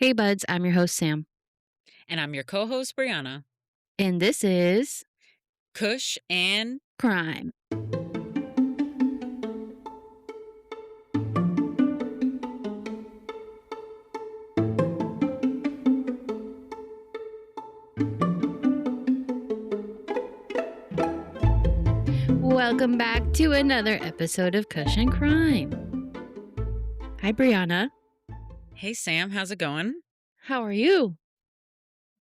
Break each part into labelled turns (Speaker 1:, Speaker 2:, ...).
Speaker 1: Hey, buds, I'm your host, Sam,
Speaker 2: And I'm your co host, Briana.
Speaker 1: and this is
Speaker 2: Kush and
Speaker 1: Crime. Welcome back to another episode of Kush and Crime. Hi, Briana.
Speaker 2: Hey, Sam, how's it going?
Speaker 1: How are you?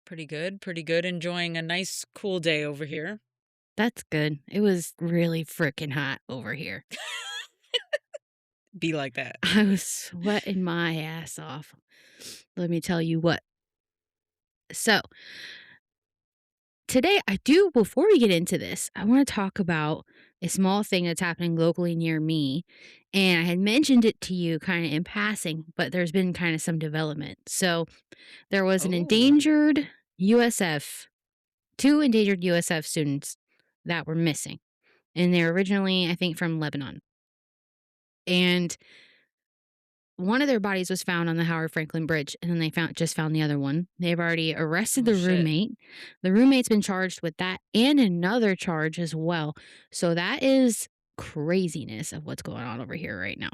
Speaker 2: Pretty good, pretty good. Enjoying a nice, cool day over here.
Speaker 1: That's good. It was really freaking hot over here.
Speaker 2: Be like that.
Speaker 1: I was sweating my ass off. Let me tell you what. So, today, before we get into this, I want to talk about a small thing that's happening locally near me. And I had mentioned it to you kind of in passing, but there's been kind of some development. So there was an
Speaker 2: Oh,
Speaker 1: endangered USF, two endangered USF students that were missing. And they're originally, I think, from Lebanon. And one of their bodies was found on the Howard Franklin Bridge, and then they just found the other one. They've already arrested
Speaker 2: oh,
Speaker 1: the
Speaker 2: shit.
Speaker 1: roommate. The roommate's been charged with that and another charge as well. So that is craziness of what's going on over here right now.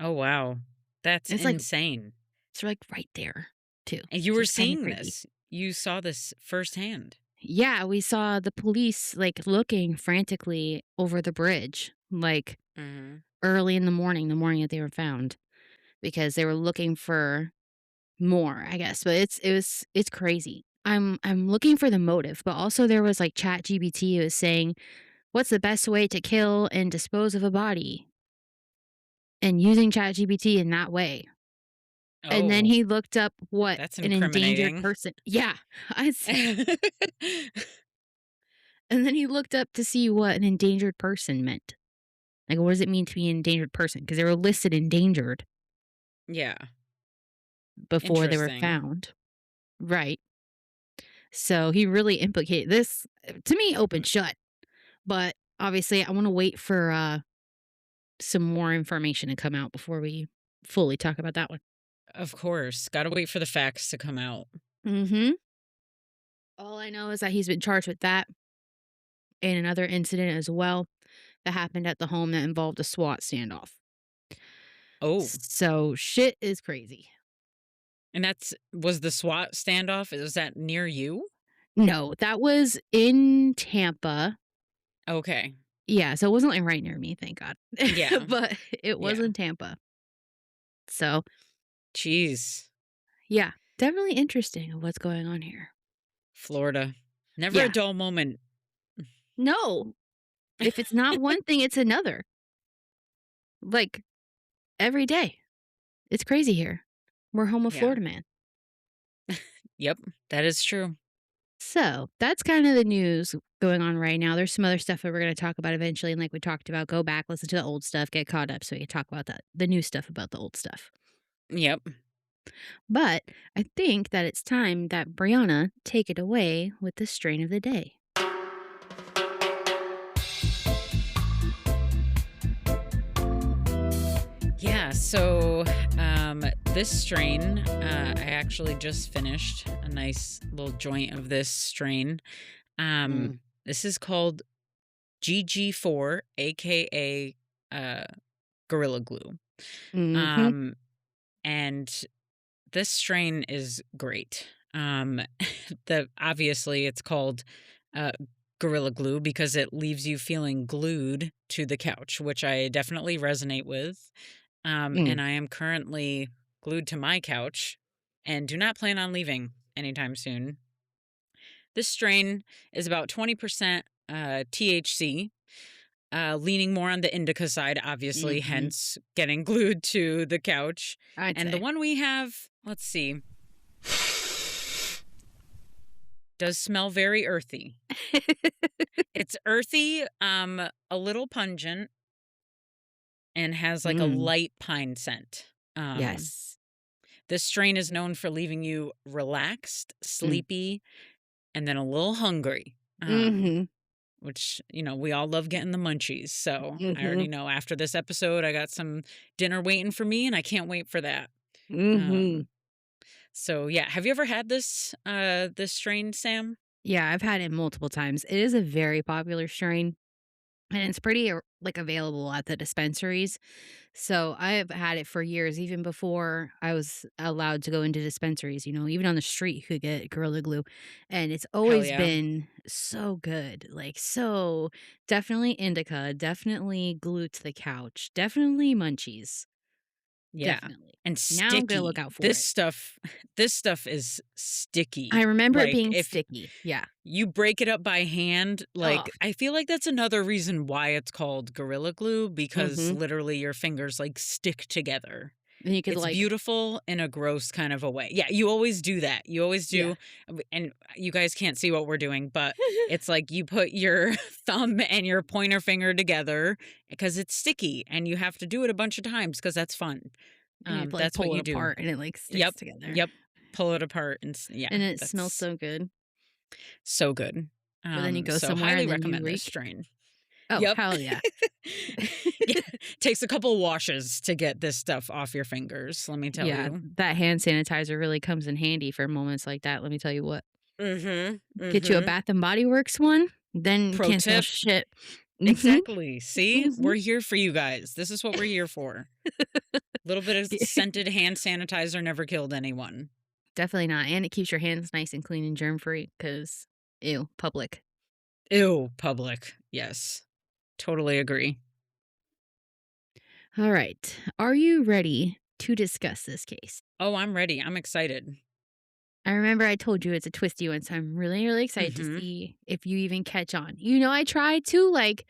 Speaker 2: Oh, wow. That's
Speaker 1: It's like
Speaker 2: insane.
Speaker 1: it's like right there too.
Speaker 2: And you
Speaker 1: So
Speaker 2: were
Speaker 1: it's kind of
Speaker 2: seeing
Speaker 1: creepy.
Speaker 2: this. You saw this firsthand.
Speaker 1: Yeah, we saw the police like looking frantically over the bridge, like
Speaker 2: Mm-hmm.
Speaker 1: early in the morning that they were found, because they were looking for more, I guess, but it's crazy. I'm looking for the motive, but also there was like ChatGPT was saying, "What's the best way to kill and dispose of a body?" And using ChatGPT in that way. And then
Speaker 2: Oh,
Speaker 1: he looked up what
Speaker 2: that's
Speaker 1: an endangered
Speaker 2: incriminating.
Speaker 1: person. Yeah, and then he looked up to see what an endangered person meant. Like, what does it mean to be an endangered person? Because they were listed endangered
Speaker 2: Yeah,
Speaker 1: before they were
Speaker 2: interesting.
Speaker 1: found. Right. So he really implicated this, to me, open shut. But obviously, I want to wait for some more information to come out before we fully talk about that one.
Speaker 2: Of course. Gotta wait for the facts to come out.
Speaker 1: Mm-hmm. All I know is that he's been charged with that and another incident as well that happened at the home that involved a SWAT standoff.
Speaker 2: Oh,
Speaker 1: So shit is crazy.
Speaker 2: and was the SWAT standoff? Was that near you?
Speaker 1: No, that was in Tampa.
Speaker 2: Okay.
Speaker 1: Yeah, so it wasn't like right near me, thank God.
Speaker 2: Yeah.
Speaker 1: But it was
Speaker 2: Yeah.
Speaker 1: in Tampa. So
Speaker 2: Jeez.
Speaker 1: yeah, definitely interesting of what's going on here.
Speaker 2: Florida. Never a
Speaker 1: Yeah.
Speaker 2: dull moment.
Speaker 1: No, if it's not one thing, it's another. Like every day. It's crazy here. We're home of
Speaker 2: Yeah.
Speaker 1: Florida man.
Speaker 2: Yep. That is true.
Speaker 1: So that's kind of the news going on right now. There's some other stuff that we're going to talk about eventually. And like we talked about, go back, listen to the old stuff, get caught up so we can talk about the new stuff about the old stuff.
Speaker 2: Yep.
Speaker 1: But I think that it's time that Brianna take it away with the strain of the day.
Speaker 2: Yeah. So this strain, I actually just finished a nice little joint of this strain. Um,
Speaker 1: Mm.
Speaker 2: this is called GG4, aka Gorilla Glue.
Speaker 1: Mm-hmm.
Speaker 2: Um, and this strain is great. Obviously it's called uh, Gorilla Glue because it leaves you feeling glued to the couch, which I definitely resonate with.
Speaker 1: Mm.
Speaker 2: And I am currently glued to my couch and do not plan on leaving anytime soon. This strain is about 20% THC, leaning more on the indica side, obviously,
Speaker 1: Mm-hmm.
Speaker 2: hence getting glued to the couch.
Speaker 1: I'd
Speaker 2: And the
Speaker 1: say.
Speaker 2: one we have, let's see, does smell very earthy. It's earthy, a little pungent, and has like a
Speaker 1: Mm.
Speaker 2: light pine scent. Um,
Speaker 1: Yes.
Speaker 2: this strain is known for leaving you relaxed,
Speaker 1: Mm.
Speaker 2: sleepy, and then a little hungry.
Speaker 1: Mm-hmm.
Speaker 2: Which, we all love getting the munchies. So I
Speaker 1: Mm-hmm.
Speaker 2: already know after this episode, I got some dinner waiting for me and I can't wait for that.
Speaker 1: Mm-hmm.
Speaker 2: Um, So yeah, have you ever had this strain, Sam?
Speaker 1: Yeah, I've had it multiple times. It is a very popular strain, and it's pretty, like, available at the dispensaries. So, I've had it for years, even before I was allowed to go into dispensaries, even on the street, you could get Gorilla Glue, and it's
Speaker 2: Hell
Speaker 1: always
Speaker 2: yeah.
Speaker 1: been so good, like, so definitely indica, definitely glue to the couch, definitely munchies,
Speaker 2: Yeah.
Speaker 1: definitely.
Speaker 2: And
Speaker 1: Now I'm gonna look
Speaker 2: sticky.
Speaker 1: out for
Speaker 2: This
Speaker 1: it.
Speaker 2: stuff this stuff is
Speaker 1: I
Speaker 2: sticky.
Speaker 1: remember it
Speaker 2: Like
Speaker 1: being
Speaker 2: if
Speaker 1: sticky, yeah.
Speaker 2: you break it up by hand,
Speaker 1: Ugh.
Speaker 2: like I feel like that's another reason why it's called Gorilla Glue because
Speaker 1: Mhm.
Speaker 2: literally your fingers like stick together.
Speaker 1: And you could,
Speaker 2: It's
Speaker 1: like
Speaker 2: beautiful in a gross kind of a way. Yeah, you always do that. You always
Speaker 1: yeah.
Speaker 2: do. And you guys can't see what we're doing, but it's like you put your thumb and your pointer finger together because it's sticky and you have to do it a bunch of times because that's fun.
Speaker 1: And you have to, like,
Speaker 2: That's what
Speaker 1: pull it
Speaker 2: you do.
Speaker 1: apart and it, like, sticks
Speaker 2: Yep.
Speaker 1: together.
Speaker 2: Yep. Pull it apart and yeah,
Speaker 1: And it smells
Speaker 2: that's
Speaker 1: so good.
Speaker 2: so good.
Speaker 1: But then you go
Speaker 2: So
Speaker 1: somewhere
Speaker 2: highly
Speaker 1: and then you
Speaker 2: recommend this
Speaker 1: reek.
Speaker 2: strain.
Speaker 1: Oh,
Speaker 2: Yep.
Speaker 1: hell yeah.
Speaker 2: Yeah, takes a couple washes to get this stuff off your fingers, let me tell
Speaker 1: Yeah,
Speaker 2: you.
Speaker 1: that hand sanitizer really comes in handy for moments like that, let me tell you what.
Speaker 2: Mhm.
Speaker 1: Get you a
Speaker 2: Mhm.
Speaker 1: Bath& and Body Works one, then you
Speaker 2: Pro
Speaker 1: can't smell
Speaker 2: tip.
Speaker 1: shit. Mhm,
Speaker 2: Exactly. See?
Speaker 1: mhm.
Speaker 2: We're here for you guys. This is what we're here for. Little bit of scented hand sanitizer never killed anyone.
Speaker 1: Definitely not, and it keeps your hands nice and clean and germ-free because ew, public.
Speaker 2: Ew, public. Yes. Totally agree.
Speaker 1: Alright, are you ready to discuss this case?
Speaker 2: Oh, I'm ready. I'm excited.
Speaker 1: I remember I told you it's a twisty one, so I'm really, really excited to
Speaker 2: Mhm.
Speaker 1: see if you even catch on. I try to, like,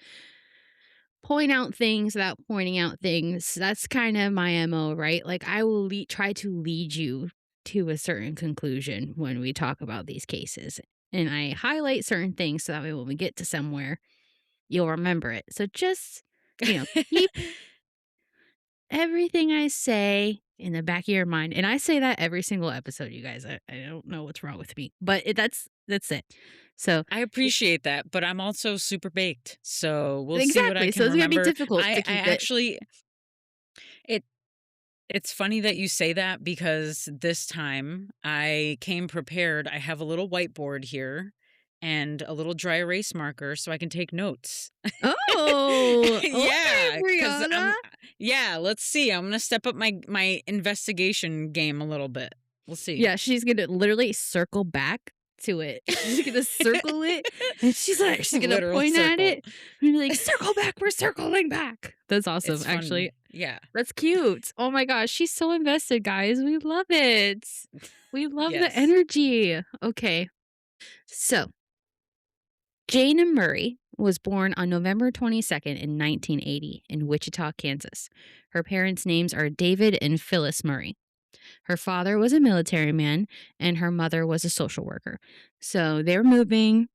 Speaker 1: point out things without pointing out things. That's kind of my MO, right? Like, I will try to lead you to a certain conclusion when we talk about these cases. And I highlight certain things so that way when we get to somewhere, you'll remember it. So just, keep everything I say in the back of your mind. And I say that every single episode, you guys. I don't know what's wrong with me, but that's it. So
Speaker 2: I appreciate that, but I'm also super baked. So we'll see what I
Speaker 1: exactly. So
Speaker 2: can
Speaker 1: it's gonna be
Speaker 2: remember.
Speaker 1: difficult to
Speaker 2: I
Speaker 1: keep it.
Speaker 2: actually it it's funny that you say that because this time I came prepared. I have a little whiteboard here and a little dry erase marker so I can take notes.
Speaker 1: Oh, okay,
Speaker 2: Yeah, cuz
Speaker 1: Brianna.
Speaker 2: yeah, let's see. I'm going to step up my investigation game a little bit. We'll see.
Speaker 1: Yeah, she's gonna literally circle back to it. She's gonna circle it, and she's gonna
Speaker 2: Literal
Speaker 1: point at
Speaker 2: circle.
Speaker 1: it and be like, "Circle back, we're circling back." That's awesome,
Speaker 2: It's fun.
Speaker 1: actually.
Speaker 2: Yeah.
Speaker 1: That's cute. Oh my gosh, she's so invested, guys. We love it. We love the
Speaker 2: Yes.
Speaker 1: energy. Okay, so Jayna Murray was born on November 22nd in 1980 in Wichita, Kansas. Her parents' names are David and Phyllis Murray. Her father was a military man and her mother was a social worker. So they're moving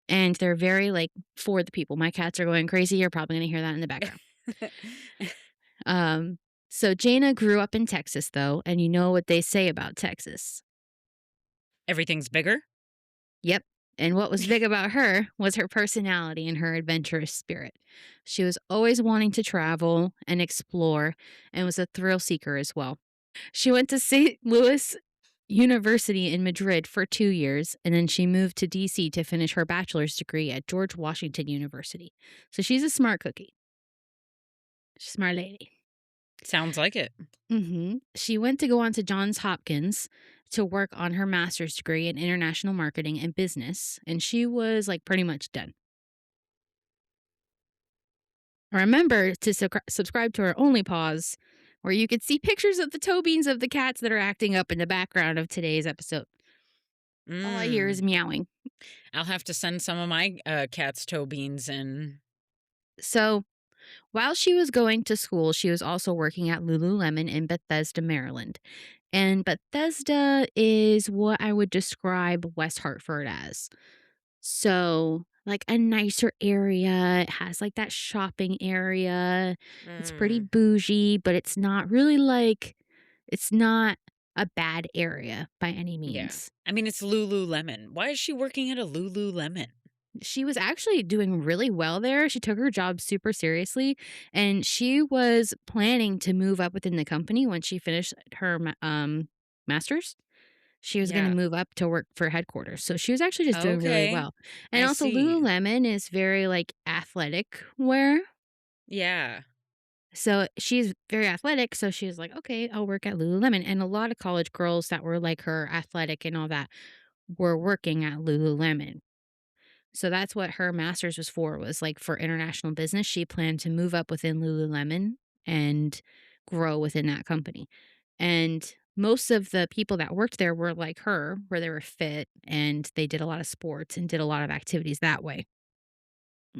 Speaker 1: and they're very like for the people. My cats are going crazy. You're probably going to hear that in the background. Um, so Jana grew up in Texas though, and you know what they say about Texas.
Speaker 2: Everything's bigger?
Speaker 1: Yep. And what was big about her was her personality and her adventurous spirit. She was always wanting to travel and explore and was a thrill seeker as well. She went to St. Louis University in Madrid for 2 years, and then she moved to DC to finish her bachelor's degree at George Washington University. So she's a smart cookie. She's a smart lady.
Speaker 2: Sounds like it.
Speaker 1: She went to go on to Johns Hopkins to work on her master's degree in international marketing and business, and she was like pretty much done. Remember to subscribe to our Only Pause, where you could see pictures of the toe beans of the cats that are acting up in the background of today's episode. All I hear is
Speaker 2: Mm.
Speaker 1: meowing.
Speaker 2: I'll have to send some of my cat's toe beans in.
Speaker 1: So, while she was going to school, she was also working at Lululemon in Bethesda, Maryland. And Bethesda is what I would describe West Hartford as. So, like a nicer area. It has like that shopping area. It's pretty
Speaker 2: Mm.
Speaker 1: bougie, but it's not really like, it's not a bad area by any
Speaker 2: Yeah.
Speaker 1: means.
Speaker 2: I mean, it's Lululemon. Why is she working at a Lululemon?
Speaker 1: She was actually doing really well there. She took her job super seriously, and she was planning to move up within the company when she finished her master's. She was gonna
Speaker 2: Yeah.
Speaker 1: move up to work for headquarters, so she was actually just doing really
Speaker 2: Okay.
Speaker 1: well. And
Speaker 2: I
Speaker 1: also
Speaker 2: see.
Speaker 1: Lululemon is very, like, athletic wear,
Speaker 2: Yeah.
Speaker 1: so she's very athletic, so she was like, "Okay, I'll work at Lululemon." And a lot of college girls that were like her, athletic and all that, were working at Lululemon. So that's what her master's was, like, for international business. She planned to move up within Lululemon and grow within that company. And most of the people that worked there were like her, where they were fit and they did a lot of sports and did a lot of activities that way.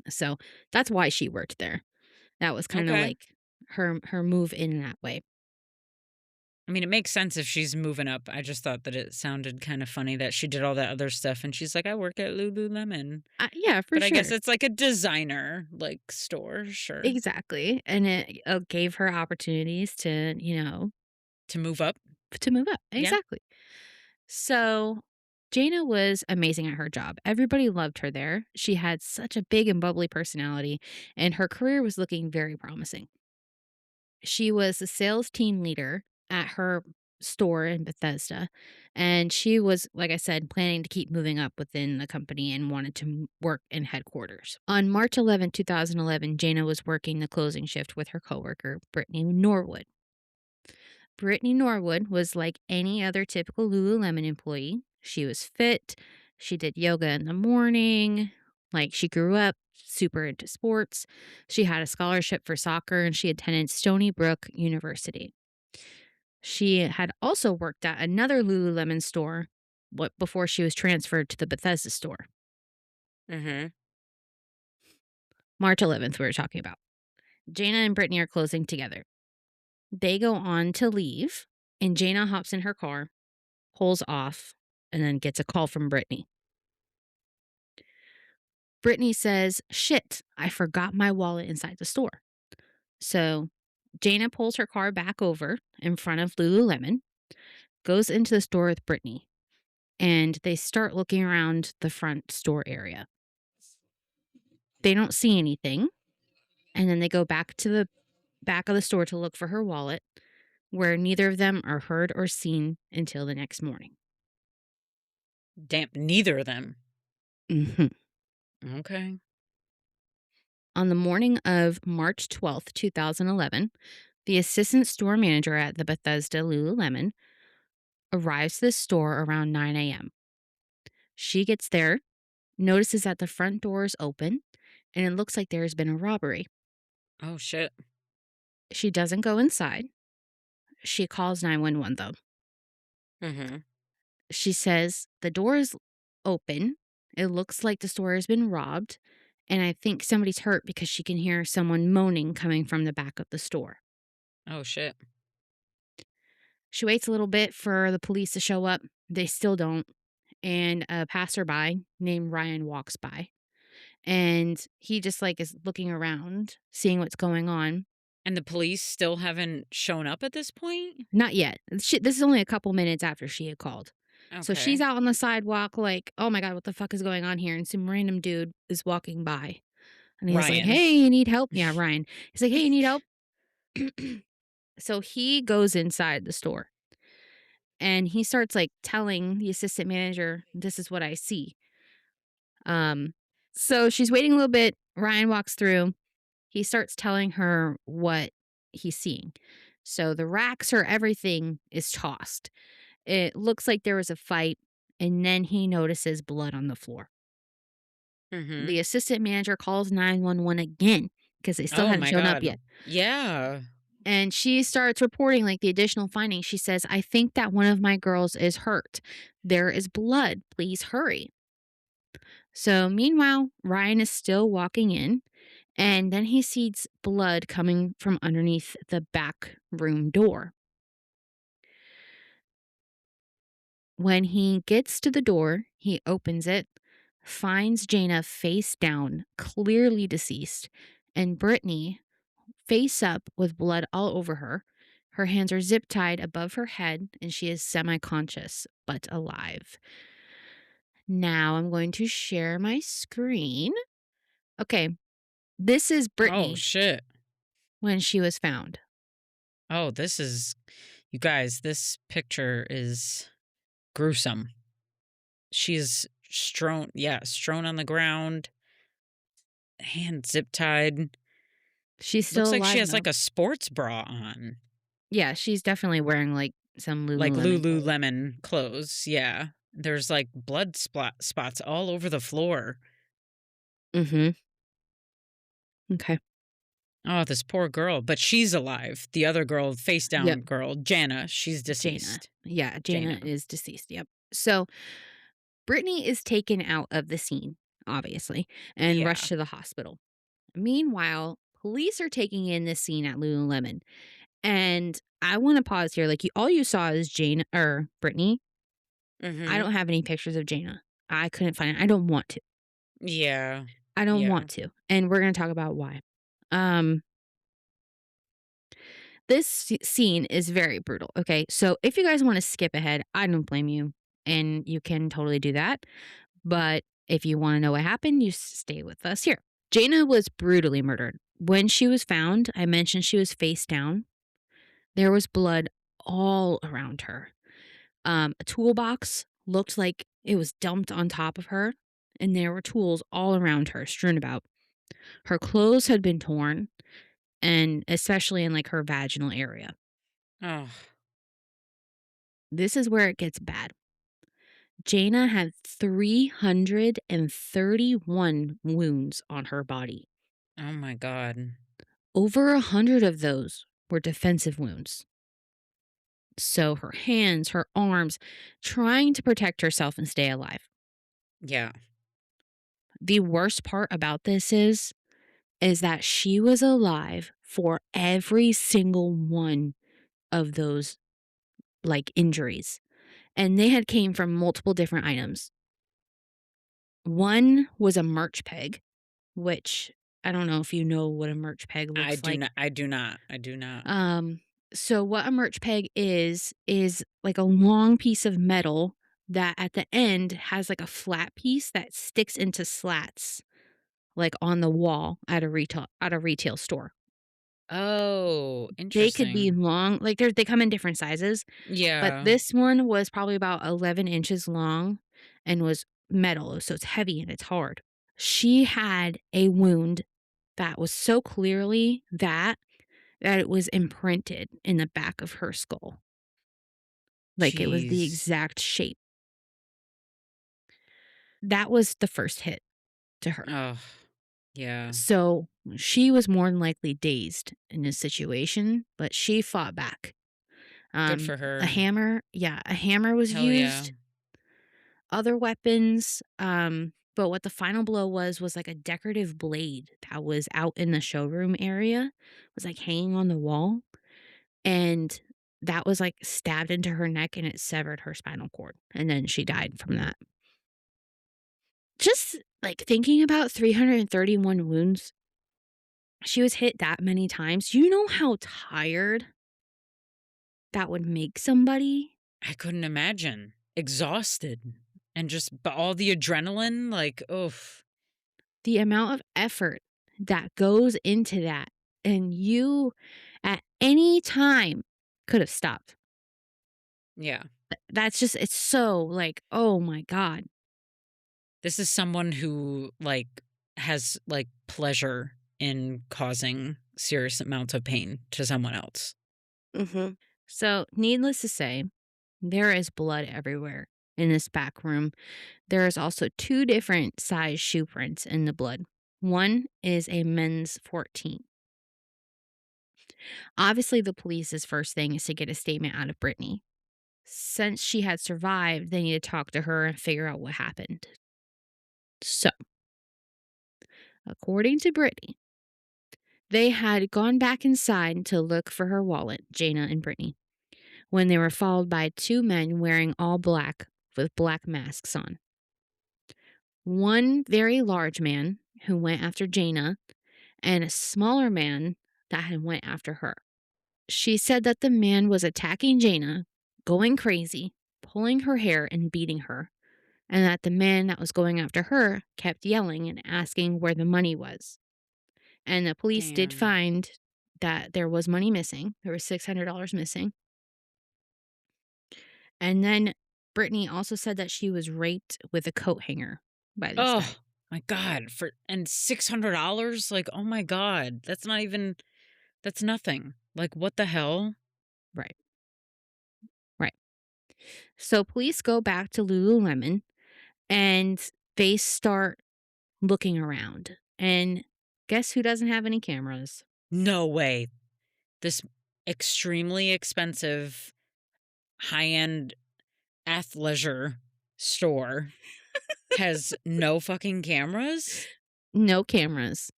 Speaker 1: So that's why she worked there. That was kind of
Speaker 2: Okay.
Speaker 1: like her move in that way.
Speaker 2: I mean, it makes sense if she's moving up. I just thought that it sounded kind of funny that she did all that other stuff and she's like, I work at Lululemon.
Speaker 1: Yeah, for
Speaker 2: But I guess
Speaker 1: sure.
Speaker 2: it's like a designer like store, sure.
Speaker 1: Exactly. And it gave her opportunities to,
Speaker 2: To move up.
Speaker 1: to move up.
Speaker 2: Yeah.
Speaker 1: Exactly. So, Jayna was amazing at her job. Everybody loved her there. She had such a big and bubbly personality, and her career was looking very promising. She was the sales team leader at her store in Bethesda, and she was, like I said, planning to keep moving up within the company and wanted to work in headquarters. On March 11, 2011, Jayna was working the closing shift with her coworker, Brittany Norwood. Brittany Norwood was like any other typical Lululemon employee. She was fit. She did yoga in the morning. Like, she grew up super into sports. She had a scholarship for soccer and she attended Stony Brook University. She had also worked at another Lululemon store before she was transferred to the Bethesda store.
Speaker 2: Mhm.
Speaker 1: March 11th, we were talking about. Jayna and Brittany are closing together. They go on to leave, and Jayna hops in her car, pulls off, and then gets a call from Brittany. Brittany says, "Shit, I forgot my wallet inside the store." So Jayna pulls her car back over in front of Lululemon, goes into the store with Brittany, and they start looking around the front store area. They don't see anything, and then they go back to the back of the store to look for her wallet, where neither of them are heard or seen until the next morning.
Speaker 2: Damn, neither of them.
Speaker 1: Mhm.
Speaker 2: Okay.
Speaker 1: On the morning of March 12th, 2011, the assistant store manager at the Bethesda Lululemon arrives to the store around 9 a.m. She gets there, notices that the front door is open, and it looks like there has been a robbery.
Speaker 2: Oh shit.
Speaker 1: She doesn't go inside. She calls 911, though.
Speaker 2: Mhm.
Speaker 1: She says the door is open. It looks like the store has been robbed, and I think somebody's hurt because she can hear someone moaning coming from the back of the store.
Speaker 2: Oh shit.
Speaker 1: She waits a little bit for the police to show up. They still don't. And a passerby named Ryan walks by. And he just like is looking around, seeing what's going on.
Speaker 2: And the police still haven't shown up at this point?
Speaker 1: Not yet. This is only a couple minutes after she had called. So she's
Speaker 2: Okay.
Speaker 1: out on the sidewalk, like, oh my God, what the fuck is going on here? And some random dude is walking by. And he's like,
Speaker 2: Ryan.
Speaker 1: hey, you need help? Yeah, Ryan. He's like, hey, you need help? So he goes inside the store and he starts like telling the assistant manager, this is what I see. Um, so she's waiting a little bit. Ryan walks through. He starts telling her what he's seeing. So the racks or everything is tossed. It looks like there was a fight, and then he notices blood on the floor.
Speaker 2: Mhm.
Speaker 1: The assistant manager calls 911 again because they still
Speaker 2: Oh
Speaker 1: hadn't
Speaker 2: my
Speaker 1: shown up
Speaker 2: god.
Speaker 1: yet.
Speaker 2: Yeah.
Speaker 1: And she starts reporting like the additional findings. She says, I think that one of my girls is hurt. There is blood. Please hurry. So meanwhile, Ryan is still walking in, and then he sees blood coming from underneath the back room door. When he gets to the door, he opens it, finds Jayna face down, clearly deceased, and Brittany face up with blood all over her. Her hands are zip tied above her head, and she is semi conscious but alive. Now I'm going to share my screen. Okay, this is
Speaker 2: Oh
Speaker 1: Brittany
Speaker 2: shit.
Speaker 1: when she was found.
Speaker 2: Oh, you guys, this picture is gruesome. She's strewn on the ground, hand zip tied.
Speaker 1: She's
Speaker 2: Looks
Speaker 1: still
Speaker 2: like she
Speaker 1: alive,
Speaker 2: has,
Speaker 1: though.
Speaker 2: like, a sports bra on,
Speaker 1: Yeah, she's definitely wearing, like, some
Speaker 2: like
Speaker 1: Lululemon clothes.
Speaker 2: Lululemon clothes, yeah. There's, like, blood spots all over the floor.
Speaker 1: Mhm. Okay.
Speaker 2: Oh, this poor girl, but she's alive. The other girl, face
Speaker 1: Yep.
Speaker 2: down girl, Jana, she's
Speaker 1: Jayna.
Speaker 2: deceased.
Speaker 1: Yeah, Jayna
Speaker 2: Jayna.
Speaker 1: is deceased, yep. So, Brittany is taken out of the scene, obviously, and
Speaker 2: Yeah.
Speaker 1: rushed to the hospital. Meanwhile, police are taking in this scene at Lululemon, and I wanna pause here, like, you all you saw is Jane or Brittany. I
Speaker 2: Mhm.
Speaker 1: don't have any pictures of Jayna. I couldn't find it. I don't want to.
Speaker 2: Yeah.
Speaker 1: I don't
Speaker 2: Yeah.
Speaker 1: want to, and we're gonna talk about why. Um, this scene is very brutal, okay? So, if you guys wanna skip ahead, I don't blame you, and you can totally do that, but if you wanna know what happened, you stay with us here. Jayna was brutally murdered. When she was found, I mentioned she was face down. There was blood all around her. A toolbox looked like it was dumped on top of her, and there were tools all around her strewn about. Her clothes had been torn, and especially in like her vaginal area.
Speaker 2: Oh.
Speaker 1: This is where it gets bad. Jayna had 331 wounds on her body.
Speaker 2: Oh my god.
Speaker 1: Over 100 of those were defensive wounds. So her hands, her arms, trying to protect herself and stay alive.
Speaker 2: Yeah.
Speaker 1: The worst part about this is that she was alive for every single one of those like injuries. And they had came from multiple different items. One was a merch peg, which I don't know if you know what a merch peg
Speaker 2: I
Speaker 1: looks
Speaker 2: do
Speaker 1: like.
Speaker 2: not I do not. I do not.
Speaker 1: Um so what a merch peg is like a long piece of metal that at the end has like a flat piece that sticks into slats like on the wall at a retail store.
Speaker 2: Oh,
Speaker 1: They could be
Speaker 2: interesting.
Speaker 1: long, like, they come in different sizes, but
Speaker 2: Yeah.
Speaker 1: this one was probably about 11 inches long and was metal, so it's heavy and it's hard. She had a wound that was so clearly that it was imprinted in the back of her skull, like, it was the
Speaker 2: Jeez.
Speaker 1: exact shape. That was the first hit to her.
Speaker 2: Oh, yeah.
Speaker 1: So, she was more than likely dazed in this situation, but she fought back.
Speaker 2: Good for
Speaker 1: A
Speaker 2: her.
Speaker 1: hammer, yeah, a hammer was
Speaker 2: Hell yeah.
Speaker 1: used, other weapons, but what the final blow was like a decorative blade that was out in the showroom area, was like hanging on the wall, and that was like stabbed into her neck and it severed her spinal cord, and then she died from that. Just like thinking about 331 wounds, she was hit that many times. You know how tired that would make somebody?
Speaker 2: I couldn't imagine. Exhausted. And just but all the adrenaline, like, oof.
Speaker 1: The amount of effort that goes into that, and you at any time could have stopped.
Speaker 2: Yeah.
Speaker 1: That's just it's so like, oh my god.
Speaker 2: This is someone who, like, has, like, pleasure in causing serious amounts of pain to someone else.
Speaker 1: Mhm. So, needless to say, there is blood everywhere in this back room. There is also 2 different size shoe prints in the blood. One is a men's 14. Obviously, the police's first thing is to get a statement out of Brittany. Since she had survived, they need to talk to her and figure out what happened. So, according to Brittany, they had gone back inside to look for her wallet, Jayna and Brittany, when they were followed by 2 men wearing all black with black masks on. One very large man who went after Jayna and a smaller man that had went after her. She said that the man was attacking Jayna, going crazy, pulling her hair and beating her, and that the man that was going after her kept yelling and asking where the money was. And the police did
Speaker 2: Damn.
Speaker 1: find that there was money missing. There was $600 missing. And then Brittany also said that she was raped with a coat hanger by this guy.
Speaker 2: Oh my god, for and $600? Like, oh my god, that's nothing. Like, what the hell?
Speaker 1: Right. Right. So police go back to Lululemon and they start looking around. And guess who doesn't have any cameras?
Speaker 2: No way. This extremely expensive high-end athleisure store has no fucking cameras?
Speaker 1: No cameras.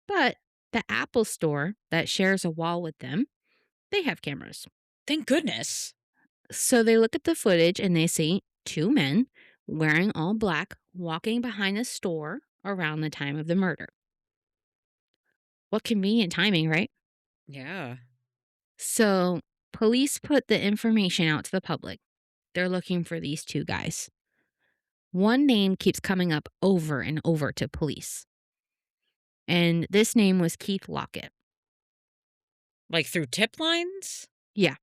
Speaker 1: But the Apple store that shares a wall with them, they have cameras.
Speaker 2: Thank goodness.
Speaker 1: So they look at the footage and they see two men wearing all black walking behind the store around the time of the murder. What convenient timing, right?
Speaker 2: Yeah.
Speaker 1: So police put the information out to the public. They're looking for these two guys. One name keeps coming up over and over to police, and this name was Keith Lockett.
Speaker 2: Like through tip lines?
Speaker 1: Yeah,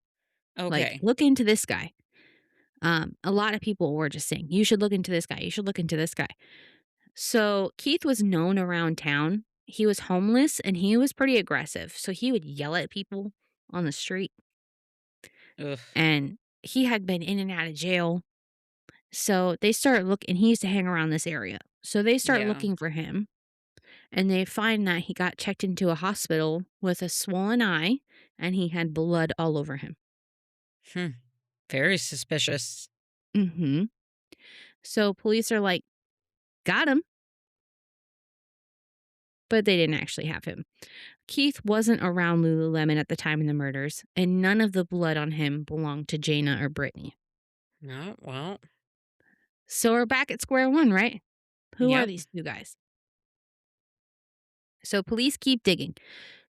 Speaker 1: like,
Speaker 2: Okay.
Speaker 1: look into this guy. A lot of people were just saying, you should look into this guy. You should look into this guy. So Keith was known around town. He was homeless and he was pretty aggressive. So he would yell at people on the street,
Speaker 2: Ugh.
Speaker 1: and he had been in and out of jail. So they start looking, he used to hang around this area. So they start
Speaker 2: Yeah.
Speaker 1: looking for him, and they find that he got checked into a hospital with a swollen eye and he had blood all over him.
Speaker 2: Hmm. Very suspicious.
Speaker 1: Mhm. So police are like, got him, but they didn't actually have him. Keith wasn't around Lululemon at the time of the murders, and none of the blood on him belonged to Jayna or Brittany.
Speaker 2: No, well,
Speaker 1: So we're back at square one, right? Who are
Speaker 2: yep.
Speaker 1: these two guys? So police keep digging,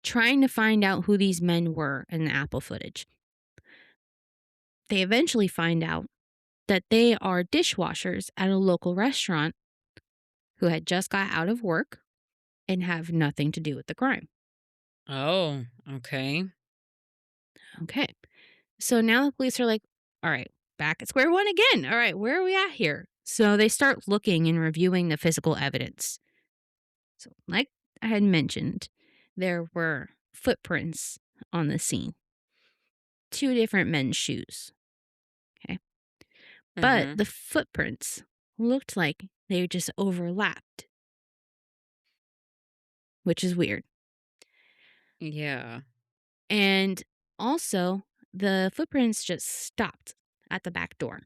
Speaker 1: trying to find out who these men were in the Apple footage. They eventually find out that they are dishwashers at a local restaurant who had just got out of work and have nothing to do with the crime.
Speaker 2: Oh, okay.
Speaker 1: Okay. So now the police are like, all right, back at square one again. All right, where are we at here? So they start looking and reviewing the physical evidence. So, like I had mentioned, there were footprints on the scene, two different men's shoes. Okay. But
Speaker 2: Mhm.
Speaker 1: the footprints looked like they just overlapped, which is weird.
Speaker 2: Yeah.
Speaker 1: And also, the footprints just stopped at the back door.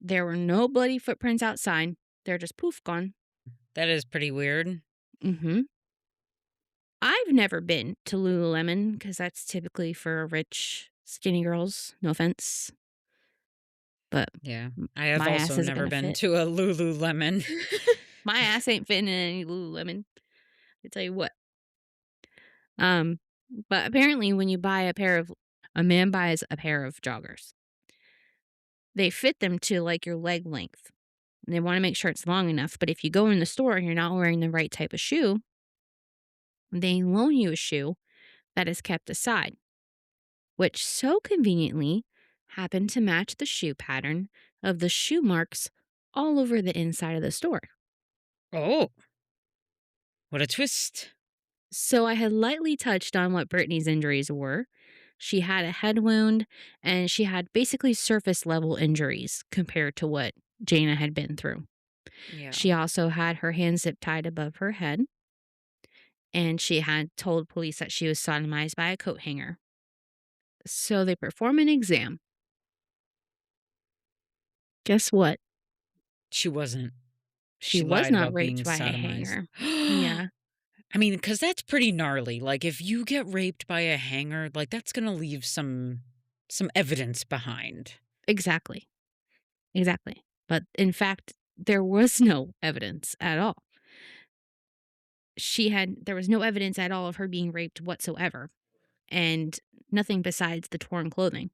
Speaker 1: There were no bloody footprints outside. They're just poof gone.
Speaker 2: That is pretty weird.
Speaker 1: Mm-hmm. I've never been to Lululemon because that's typically for rich, skinny girls. No offense, but
Speaker 2: Yeah. I have
Speaker 1: my ass
Speaker 2: also
Speaker 1: isn't
Speaker 2: never
Speaker 1: gonna
Speaker 2: been
Speaker 1: fit.
Speaker 2: to a Lululemon.
Speaker 1: My ass ain't fitting in any Lululemon. I tell you what. Um, but apparently, when you buy a man buys a pair of joggers, they fit them to like your leg length. And they want to make sure it's long enough. But if you go in the store and you're not wearing the right type of shoe, they loan you a shoe that is kept aside, which so conveniently happened to match the shoe pattern of the shoe marks all over the inside of the store.
Speaker 2: Oh, what a twist.
Speaker 1: So I had lightly touched on what Brittany's injuries were. She had a head wound and she had basically surface level injuries compared to what Jayna had been through.
Speaker 2: Yeah.
Speaker 1: She also had her hands zip tied above her head, and she had told police that she was sodomized by a coat hanger. So they perform an exam. Guess what?
Speaker 2: She wasn't.
Speaker 1: She
Speaker 2: She
Speaker 1: was
Speaker 2: lied
Speaker 1: not
Speaker 2: about being
Speaker 1: raped by a
Speaker 2: sodomized.
Speaker 1: hanger. Yeah,
Speaker 2: I mean, because that's pretty gnarly. Like, if you get raped by a hanger, like that's gonna leave some evidence behind.
Speaker 1: exactly. Exactly. But in fact, there was no evidence at all. There was no evidence at all of her being raped whatsoever, and nothing besides the torn clothing.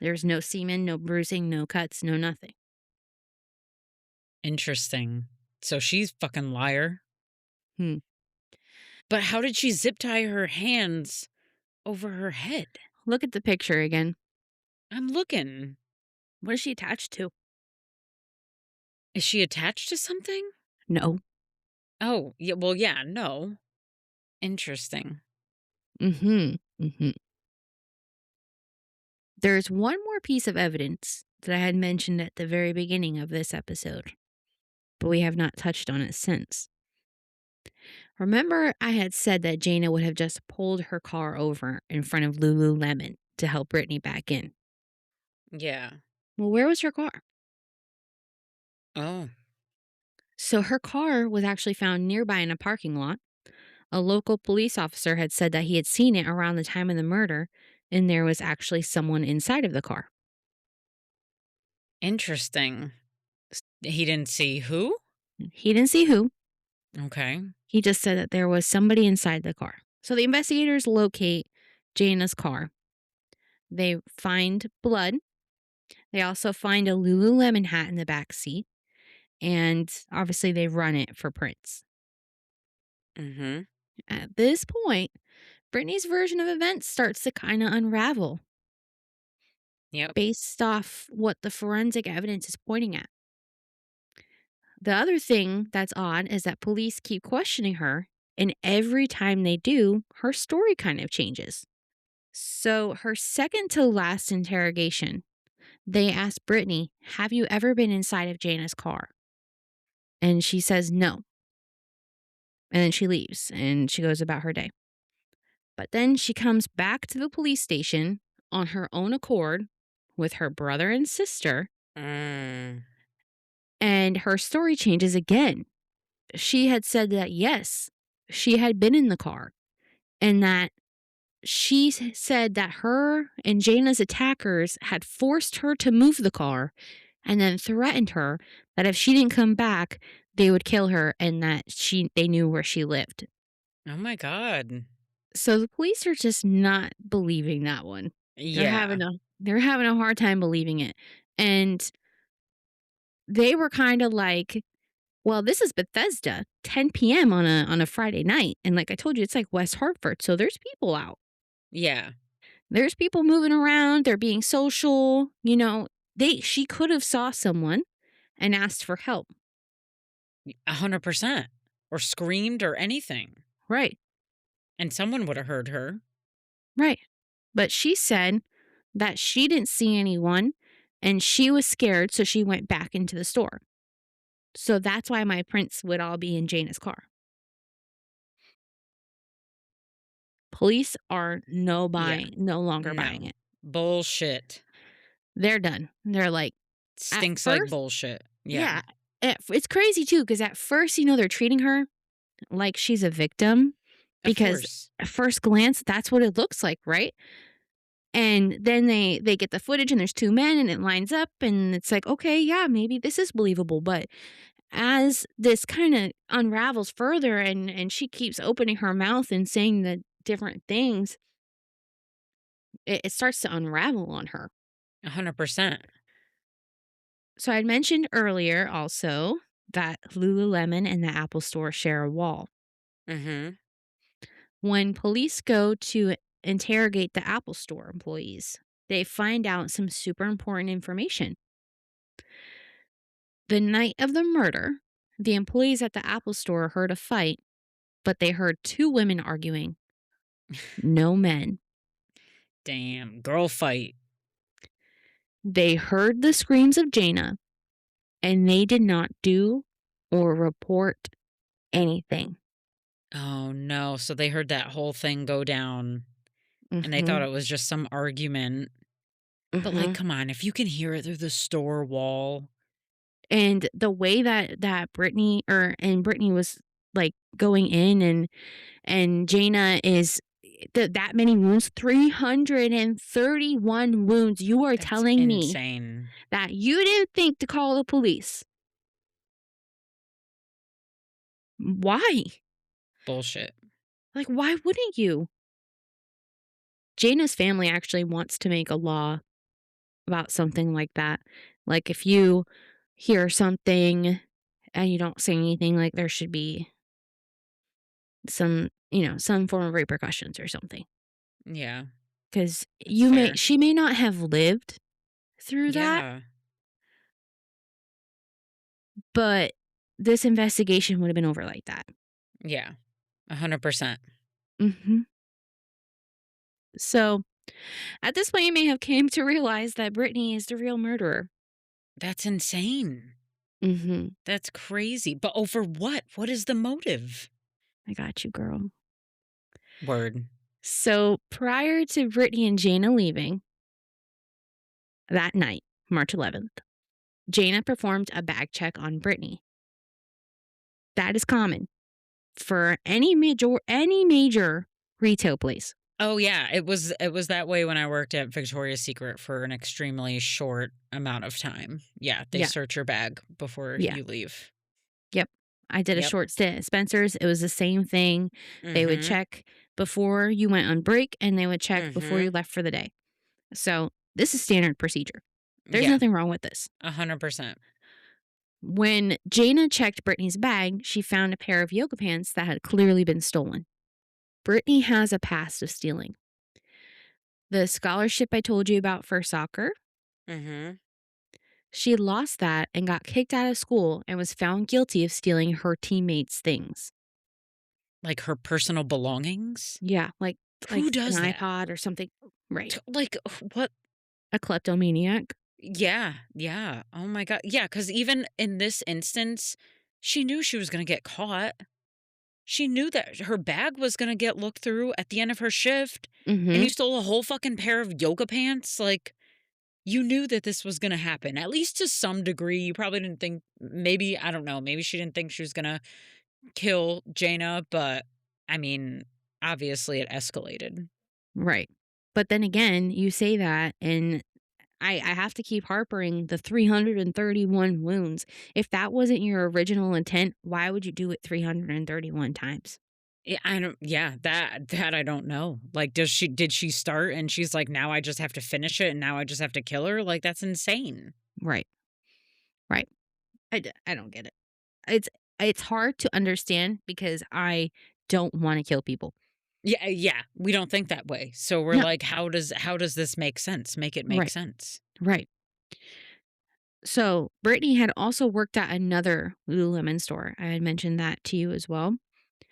Speaker 1: There's no semen, no bruising, no cuts, no nothing.
Speaker 2: Interesting. So she's fucking liar.
Speaker 1: Hmm.
Speaker 2: But how did she zip tie her hands over her head?
Speaker 1: Look at the picture again.
Speaker 2: I'm looking.
Speaker 1: What is she attached to?
Speaker 2: Is she attached to something?
Speaker 1: No.
Speaker 2: Oh, yeah, well, yeah, no. Interesting.
Speaker 1: Mhm. Mhm. There's one more piece of evidence that I had mentioned at the very beginning of this episode, but we have not touched on it since. Remember, I had said that Jayna would have just pulled her car over in front of Lululemon to help Brittany back in.
Speaker 2: Yeah.
Speaker 1: Well, where was her car?
Speaker 2: Oh,
Speaker 1: So her car was actually found nearby in a parking lot. A local police officer had said that he had seen it around the time of the murder, and there was actually someone inside of the car.
Speaker 2: interesting. He didn't see who?
Speaker 1: He didn't see who,
Speaker 2: Okay.
Speaker 1: he just said that there was somebody inside the car. So the investigators locate Jana's car. They find blood. They also find a Lululemon hat in the back seat, and obviously they run it for prints.
Speaker 2: Mhm.
Speaker 1: At this point, Brittany's version of events starts to kind of unravel
Speaker 2: Yep.
Speaker 1: based off what the forensic evidence is pointing at. The other thing that's odd is that police keep questioning her, and every time they do, her story kind of changes. So, her second to last interrogation, they ask Brittany, "Have you ever been inside of Jana's car?" And she says no. And then she leaves and she goes about her day. But then she comes back to the police station on her own accord with her brother and sister,
Speaker 2: Mm.
Speaker 1: and her story changes again. She had said that yes, she had been in the car, and that said that her and Jana's attackers had forced her to move the car and then threatened her that if she didn't come back, they would kill her, and that they knew where she lived.
Speaker 2: Oh my god.
Speaker 1: So the police are just not believing that one. They're
Speaker 2: Yeah.
Speaker 1: having a they're having a hard time believing it. And they were kind of like, well, this is Bethesda, 10 p.m. on a Friday night. And like I told you, it's like West Hartford. So there's people out.
Speaker 2: Yeah.
Speaker 1: There's people moving around, they're being social, she could have saw someone and asked for help.
Speaker 2: 100%. Or screamed or anything.
Speaker 1: Right.
Speaker 2: And someone would have heard her.
Speaker 1: Right. But she said that she didn't see anyone and she was scared, so she went back into the store. So that's why my prints would all be in Jana's car. Police are
Speaker 2: Yeah.
Speaker 1: no longer buying
Speaker 2: No.
Speaker 1: it.
Speaker 2: Bullshit.
Speaker 1: They're done. They're like, at
Speaker 2: Stinks like
Speaker 1: first,
Speaker 2: bullshit. Yeah.
Speaker 1: yeah, it's crazy too, because at first, they're treating her like she's a victim
Speaker 2: Of
Speaker 1: because
Speaker 2: course.
Speaker 1: at first glance, that's what it looks like, right? And then they get the footage and there's two men and it lines up and it's like, okay, yeah, maybe this is believable. But as this kind of unravels further and she keeps opening her mouth and saying the different things, it starts to unravel on her.
Speaker 2: 100%.
Speaker 1: So I'd mentioned earlier also that Lululemon and the Apple Store share a wall.
Speaker 2: Mhm.
Speaker 1: When police go to interrogate the Apple Store employees, they find out some super important information. The night of the murder, the employees at the Apple Store heard a fight, but they heard two women arguing, no men.
Speaker 2: Damn. Girl fight.
Speaker 1: They heard the screams of Jayna, and they did not do or report anything.
Speaker 2: Oh no. So they heard that whole thing go down and they thought
Speaker 1: Hmm.
Speaker 2: it was just some argument. But like,
Speaker 1: Hmm.
Speaker 2: come on, if you can hear it through the store wall.
Speaker 1: And the way that Brittany was like going in and Jayna is that many wounds, 331 wounds. You are
Speaker 2: That's
Speaker 1: telling me
Speaker 2: insane.
Speaker 1: that you didn't think to call the police. Why?
Speaker 2: Bullshit.
Speaker 1: Like, why wouldn't you? Jana's family actually wants to make a law about something like that. Like, if you hear something and you don't say anything, like, there should be some form of repercussions or something.
Speaker 2: Yeah.
Speaker 1: Because
Speaker 2: That's fair.
Speaker 1: she may not have lived through that,
Speaker 2: Yeah.
Speaker 1: but this investigation would have been over like that.
Speaker 2: Yeah. 100%.
Speaker 1: Mhm. So, at this point, you may have came to realize that Brittany is the real murderer.
Speaker 2: That's insane.
Speaker 1: Mhm.
Speaker 2: That's crazy. But over what? What is the motive?
Speaker 1: I got you, girl.
Speaker 2: Word.
Speaker 1: So, prior to Brittany and Jayna leaving that night, March 11th, Jayna performed a bag check on Brittany. That is common for any major retail place.
Speaker 2: Oh yeah, it was that way when I worked at Victoria's Secret for an extremely short amount of time. Yeah, they
Speaker 1: Yeah.
Speaker 2: search your bag before
Speaker 1: Yeah.
Speaker 2: you leave.
Speaker 1: Yep. I did a
Speaker 2: Yep.
Speaker 1: short stint at Spencer's. It was the same thing. They would
Speaker 2: Mhm.
Speaker 1: check before you went on break and they would check before you
Speaker 2: Mhm.
Speaker 1: left for the day. So, this is standard procedure. There's
Speaker 2: Yeah,
Speaker 1: nothing wrong with this.
Speaker 2: 100%.
Speaker 1: When Jayna checked Brittany's bag, she found a pair of yoga pants that had clearly been stolen. Brittany has a past of stealing. The scholarship I told you about for soccer,
Speaker 2: Mhm.
Speaker 1: she lost that and got kicked out of school and was found guilty of stealing her teammates' things.
Speaker 2: Like her personal belongings?
Speaker 1: Yeah,
Speaker 2: Who
Speaker 1: an
Speaker 2: does that?
Speaker 1: iPod or something. Right.
Speaker 2: Like what?
Speaker 1: A kleptomaniac.
Speaker 2: Yeah, yeah. Oh my god. Yeah, cuz even in this instance, she knew she was going to get caught. She knew that her bag was gonna get looked through at the end of her shift, and you
Speaker 1: Mhm.
Speaker 2: stole a whole fucking pair of yoga pants, like, you knew that this was gonna happen, at least to some degree. You probably didn't think, maybe, I don't know, maybe she didn't think she was gonna kill Jaina, but, I mean, obviously it escalated.
Speaker 1: Right. But then again, you say that and I have to keep harpering the 331 wounds. If that wasn't your original intent, why would you do it 331 times?
Speaker 2: Yeah, I don't yeah, that I don't know. Like, did she start and she's like, "Now I just have to finish it, and now I just have to kill her?" Like, that's insane.
Speaker 1: Right. Right. I don't get it. It's hard to understand because I don't wanna kill people.
Speaker 2: Yeah, yeah, we don't think that way. So we're
Speaker 1: No.
Speaker 2: like, how does this make sense? Make it make
Speaker 1: Right.
Speaker 2: sense.
Speaker 1: Right. So, Brittany had also worked at another Lululemon store. I had mentioned that to you as well.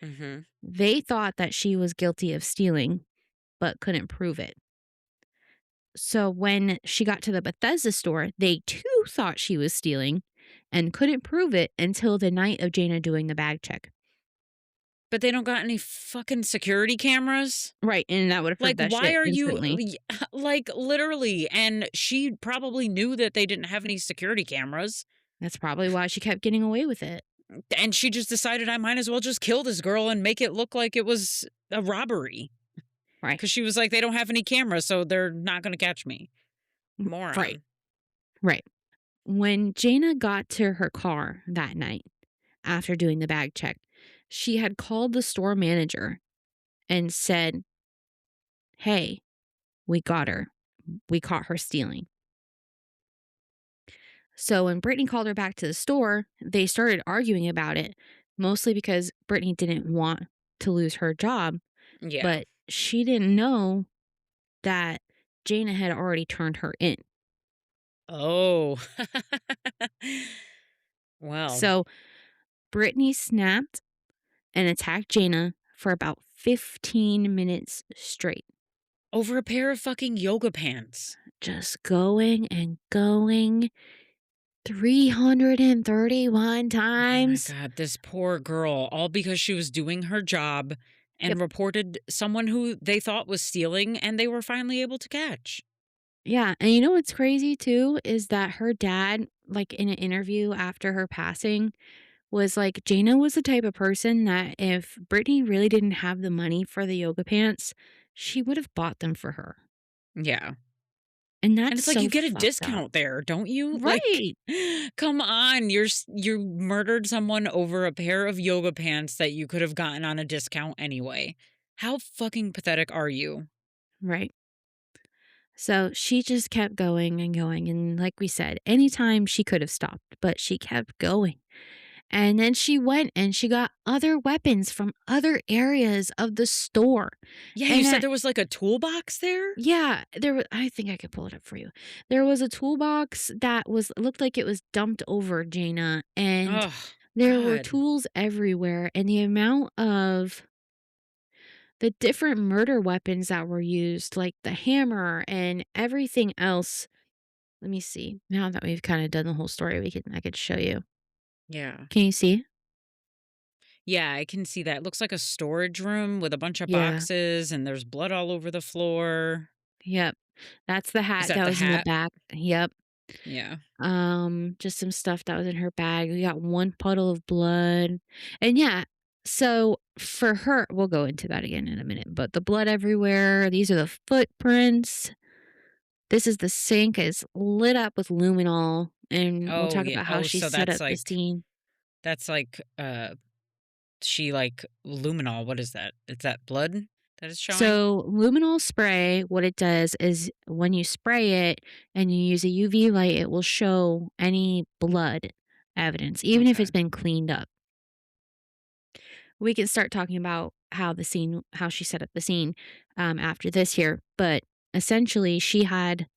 Speaker 2: Mhm.
Speaker 1: They thought that she was guilty of stealing, but couldn't prove it. So, when she got to the Bethesda store, they too thought she was stealing and couldn't prove it until the night of Jana doing the bag check.
Speaker 2: But they don't got any fucking security cameras?
Speaker 1: Right. And that would have
Speaker 2: Like,
Speaker 1: proved that
Speaker 2: why
Speaker 1: shit
Speaker 2: are you
Speaker 1: instantly.
Speaker 2: like, literally, and she probably knew that they didn't have any security cameras,
Speaker 1: That's probably why she kept getting away with it.
Speaker 2: and she just decided, "I might as well just kill this girl and make it look like it was a robbery."
Speaker 1: Right.
Speaker 2: Because she was like, "They don't have any cameras, so they're not gonna catch me."
Speaker 1: Right.
Speaker 2: Moron.
Speaker 1: Right. When Jana got to her car that night after doing the bag check, she had called the store manager and said, "Hey, we got her. We caught her stealing." So when Brittany called her back to the store, they started arguing about it, mostly because Brittany didn't want to lose her job,
Speaker 2: Yeah.
Speaker 1: but she didn't know that Jana had already turned her in.
Speaker 2: Oh. Well,
Speaker 1: So Brittany snapped and attacked Jana for about 15 minutes straight,
Speaker 2: over a pair of fucking yoga pants.
Speaker 1: just going and going 331
Speaker 2: Oh my
Speaker 1: times.
Speaker 2: god, this poor girl, all because she was doing her job
Speaker 1: Yep.
Speaker 2: and reported someone who they thought was stealing, and they were finally able to catch.
Speaker 1: Yeah, and you know what's crazy too is that her dad, like in an interview after her passing, was like, Jana was the type of person that if Brittany really didn't have the money for the yoga pants, she would have bought them for her.
Speaker 2: Yeah.
Speaker 1: And
Speaker 2: And
Speaker 1: that's
Speaker 2: it's like,
Speaker 1: so
Speaker 2: you get a
Speaker 1: fucked up.
Speaker 2: discount there, don't you? Like,
Speaker 1: Right.
Speaker 2: come on, you murdered someone over a pair of yoga pants that you could have gotten on a discount anyway. How fucking pathetic are you?
Speaker 1: Right. So she just kept going and going. And like we said, anytime she could have stopped, but she kept going. And then she went and she got other weapons from other areas of the store.
Speaker 2: Yeah, you
Speaker 1: And
Speaker 2: said there was, like, a toolbox there?
Speaker 1: yeah, there was, I think I could pull it up for you. There was a toolbox that was looked like it was dumped over Jayna, and
Speaker 2: Oh,
Speaker 1: there were
Speaker 2: God.
Speaker 1: tools everywhere, and the amount of the different murder weapons that were used, like the hammer and everything else. Let me see. Now that we've kind of done the whole story, I could show you.
Speaker 2: Yeah.
Speaker 1: Can you see?
Speaker 2: Yeah, I can see that. It looks like a storage room with a bunch of
Speaker 1: Yeah.
Speaker 2: boxes, and there's blood all over the floor.
Speaker 1: Yep. That's the
Speaker 2: Is
Speaker 1: hat
Speaker 2: that
Speaker 1: that
Speaker 2: the
Speaker 1: was in the
Speaker 2: hat?
Speaker 1: back. Yep.
Speaker 2: Yeah.
Speaker 1: Just some stuff that was in her bag. We got one puddle of blood. And yeah, so for her, we'll go into that again in a minute, but the blood everywhere, these are the footprints. This is the sink is lit up with luminol, and we'll
Speaker 2: Oh,
Speaker 1: talk
Speaker 2: yeah.
Speaker 1: about how
Speaker 2: Oh,
Speaker 1: she
Speaker 2: so
Speaker 1: set up the scene.
Speaker 2: that's like, she, like luminol, what is that? Is that blood that is showing?
Speaker 1: So, luminol spray, what it does is when you spray it and you use a UV light, it will show any blood evidence, even if it's
Speaker 2: Okay.
Speaker 1: been cleaned up. We can start talking about how she set up the scene after this here. But essentially, she had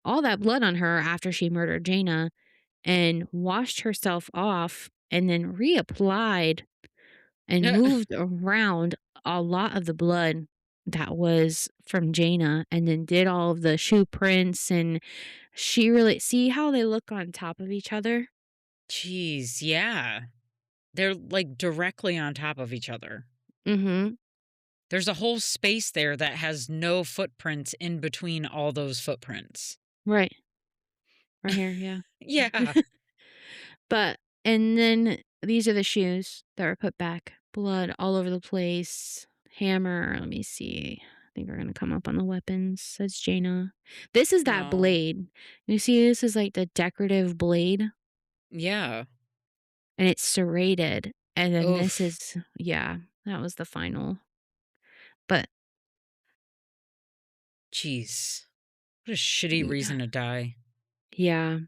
Speaker 1: all that blood on her after she murdered Jaina and washed herself off and then reapplied and moved around a lot of the blood that was from Jaina and then did all of the shoe prints. And she really see how they look on top of each other.
Speaker 2: Jeez, yeah. They're, like, directly on top of each other.
Speaker 1: Mm-hmm.
Speaker 2: There's a whole space there that has no footprints in between all those footprints.
Speaker 1: Right. Right here. Yeah.
Speaker 2: Yeah.
Speaker 1: But and then these are the shoes that were put back. Blood all over the place. Hammer. Let me see. I think we're gonna come up on the weapons. Says Jaina. This is that
Speaker 2: Oh,
Speaker 1: blade. You see, this is like the decorative blade,
Speaker 2: yeah.
Speaker 1: and it's serrated. And then this
Speaker 2: Oof.
Speaker 1: is yeah, that was the final. But
Speaker 2: Jeez. What a shitty
Speaker 1: yeah,
Speaker 2: reason to die.
Speaker 1: yeah.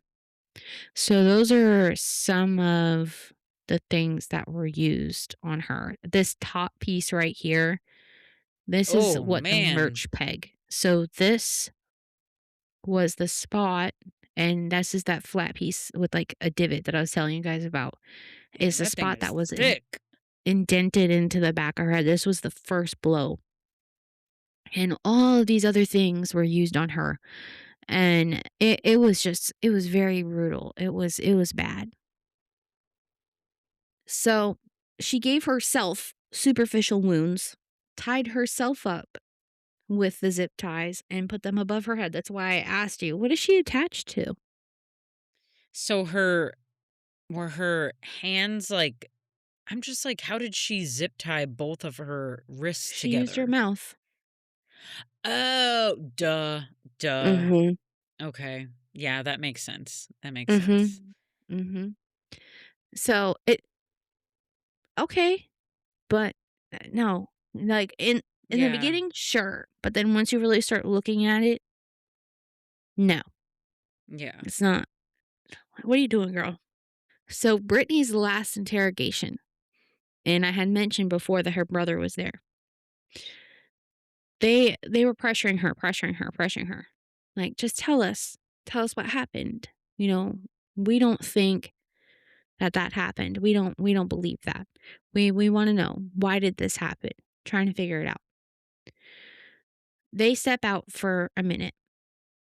Speaker 1: So those are some of the things that were used on her. This top piece right here. This is
Speaker 2: Oh,
Speaker 1: what the
Speaker 2: man.
Speaker 1: merch peg. So this was the spot, and this is that flat piece with like a divot that I was telling you guys about.
Speaker 2: Man,
Speaker 1: Is the
Speaker 2: that thing
Speaker 1: spot
Speaker 2: is
Speaker 1: that was
Speaker 2: thick.
Speaker 1: indented into the back of her head. This was the first blow, and all of these other things were used on her, and it was just it was very brutal. It was bad. So she gave herself superficial wounds, tied herself up with the zip ties and put them above her head. That's why I asked you, what is she attached to?
Speaker 2: So were her hands like, I'm just like, how did she zip tie both of her wrists
Speaker 1: She used her
Speaker 2: together?
Speaker 1: mouth.
Speaker 2: Oh, duh, duh.
Speaker 1: Mhm.
Speaker 2: Okay. Yeah, that makes sense. That makes sense.
Speaker 1: Mhm. Mhm. So it okay, but no. Like in the
Speaker 2: Yeah.
Speaker 1: beginning, sure, but then once you really start looking at it, no.
Speaker 2: Yeah.
Speaker 1: It's not. What are you doing, girl? So Brittany's last interrogation, and I had mentioned before that her brother was there. They were pressuring her, pressuring her, pressuring her. Like, "Just tell us. Tell us what happened. You know, we don't think that that happened. We don't believe that. We wanna know, why did this happen?" Trying to figure it out. They step out for a minute,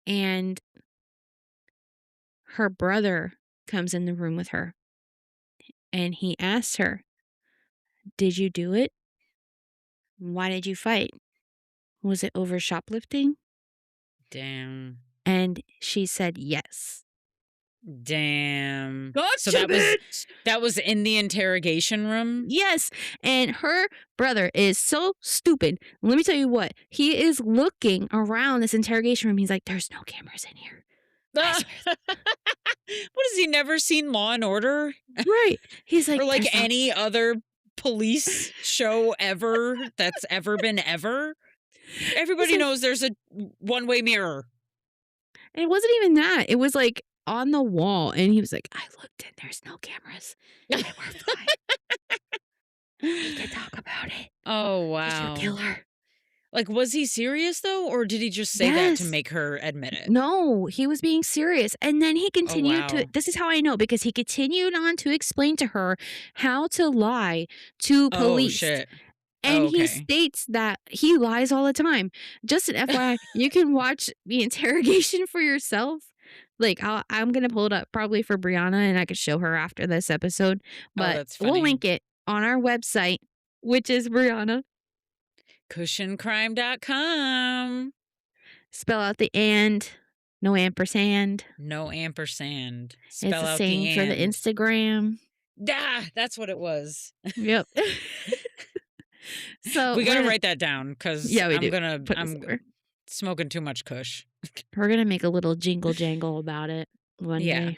Speaker 1: and her brother comes in the room with her, and he asks her, "Did you do it? Why did you fight? Was it over shoplifting?"
Speaker 2: Damn.
Speaker 1: And she said, "Yes."
Speaker 2: Damn. So
Speaker 1: Gotcha, bitch!
Speaker 2: that was in the interrogation room?
Speaker 1: Yes, and her brother is so stupid. Let me tell you what, he is looking around this interrogation room. He's like, "There's no cameras in here. I
Speaker 2: What,
Speaker 1: swear."
Speaker 2: has he never seen Law and Order?
Speaker 1: Right. He's like,
Speaker 2: Or like
Speaker 1: "There's no."
Speaker 2: any other police show ever that's ever been ever?
Speaker 1: He's
Speaker 2: Everybody
Speaker 1: like,
Speaker 2: knows there's a one-way mirror.
Speaker 1: and it wasn't even that. It was like on the wall, and he was like, "I looked and there's no cameras, and we're fine. We can talk about it.
Speaker 2: Oh,
Speaker 1: Did you
Speaker 2: wow.
Speaker 1: kill her?"
Speaker 2: Like, was he serious though, or did he just say that to
Speaker 1: Yes.
Speaker 2: make her admit it?
Speaker 1: No, he was being serious, and then he
Speaker 2: Oh,
Speaker 1: continued to
Speaker 2: wow.
Speaker 1: this is how I know, because he continued on to explain to her how to lie to
Speaker 2: Oh,
Speaker 1: police.
Speaker 2: shit.
Speaker 1: And
Speaker 2: Oh,
Speaker 1: he
Speaker 2: okay.
Speaker 1: states that he lies all the time. Just an FYI, you can watch the interrogation for yourself. Like, I'm gonna pull it up probably for Brianna, and I could show her after this episode,
Speaker 2: Oh,
Speaker 1: but
Speaker 2: that's
Speaker 1: we'll
Speaker 2: funny.
Speaker 1: link it on our website, which is Brianna.
Speaker 2: Cushioncrime.com.
Speaker 1: Spell out the "and", no ampersand.
Speaker 2: No ampersand.
Speaker 1: It's
Speaker 2: Spell
Speaker 1: the
Speaker 2: out the
Speaker 1: same for the
Speaker 2: and.
Speaker 1: Instagram.
Speaker 2: Ah, that's what it was.
Speaker 1: Yep. So
Speaker 2: We
Speaker 1: we're
Speaker 2: gotta
Speaker 1: gonna
Speaker 2: write that down because
Speaker 1: yeah, we do. Put it
Speaker 2: I'm
Speaker 1: somewhere.
Speaker 2: smoking too much Kush.
Speaker 1: We're gonna make a little jingle jangle about it one
Speaker 2: Yeah.
Speaker 1: day.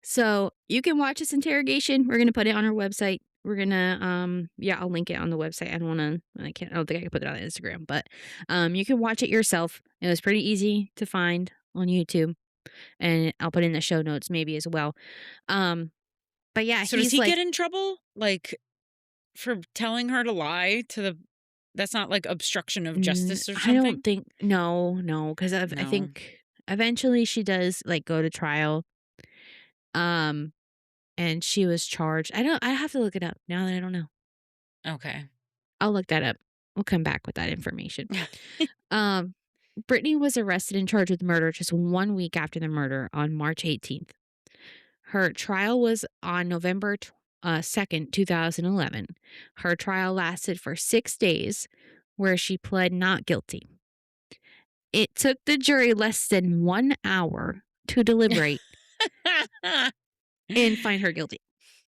Speaker 1: So you can watch this interrogation. We're gonna put it on our website. We're gonna yeah, I'll link it on the website. I don't think I can put it on Instagram, but you can watch it yourself. It was pretty easy to find on YouTube. And I'll put in the show notes maybe as well. Um, but yeah,
Speaker 2: So does
Speaker 1: he's
Speaker 2: he
Speaker 1: like,
Speaker 2: get in trouble? Like, for telling her to lie to the that's not like obstruction of justice or
Speaker 1: I don't
Speaker 2: something?
Speaker 1: think no, no, because I
Speaker 2: No.
Speaker 1: think eventually she does like go to trial. Um, and she was charged. I have to look it up now that I don't know.
Speaker 2: Okay.
Speaker 1: I'll look that up. We'll come back with that information. Um, Brittany was arrested and charged with murder just 1 week after the murder on March 18th. Her trial was on November 2nd, 2011. Her trial lasted for 6 days, where she pled not guilty. It took the jury less than 1 hour to deliberate and find her guilty.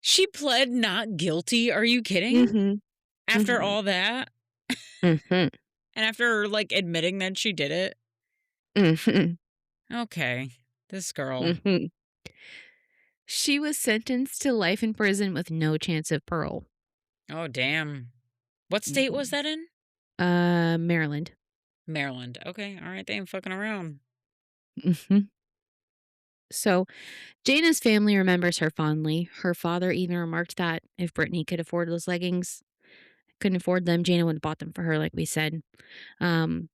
Speaker 2: She pled not guilty? Are you kidding?
Speaker 1: Mhm.
Speaker 2: After
Speaker 1: Mhm.
Speaker 2: all that?
Speaker 1: Mhm.
Speaker 2: And after, like, admitting that she did it?
Speaker 1: Mhm.
Speaker 2: Okay. This girl.
Speaker 1: Mhm. She was sentenced to life in prison with no chance of parole.
Speaker 2: Oh, damn. What state was
Speaker 1: Mhm.
Speaker 2: that in?
Speaker 1: Maryland.
Speaker 2: Maryland. Okay. All right. They ain't fucking around.
Speaker 1: Mhm. So, Jayna's family remembers her fondly. Her father even remarked that if Brittany could afford those leggings, couldn't afford them, Jayna would have bought them for her, like we said. Um,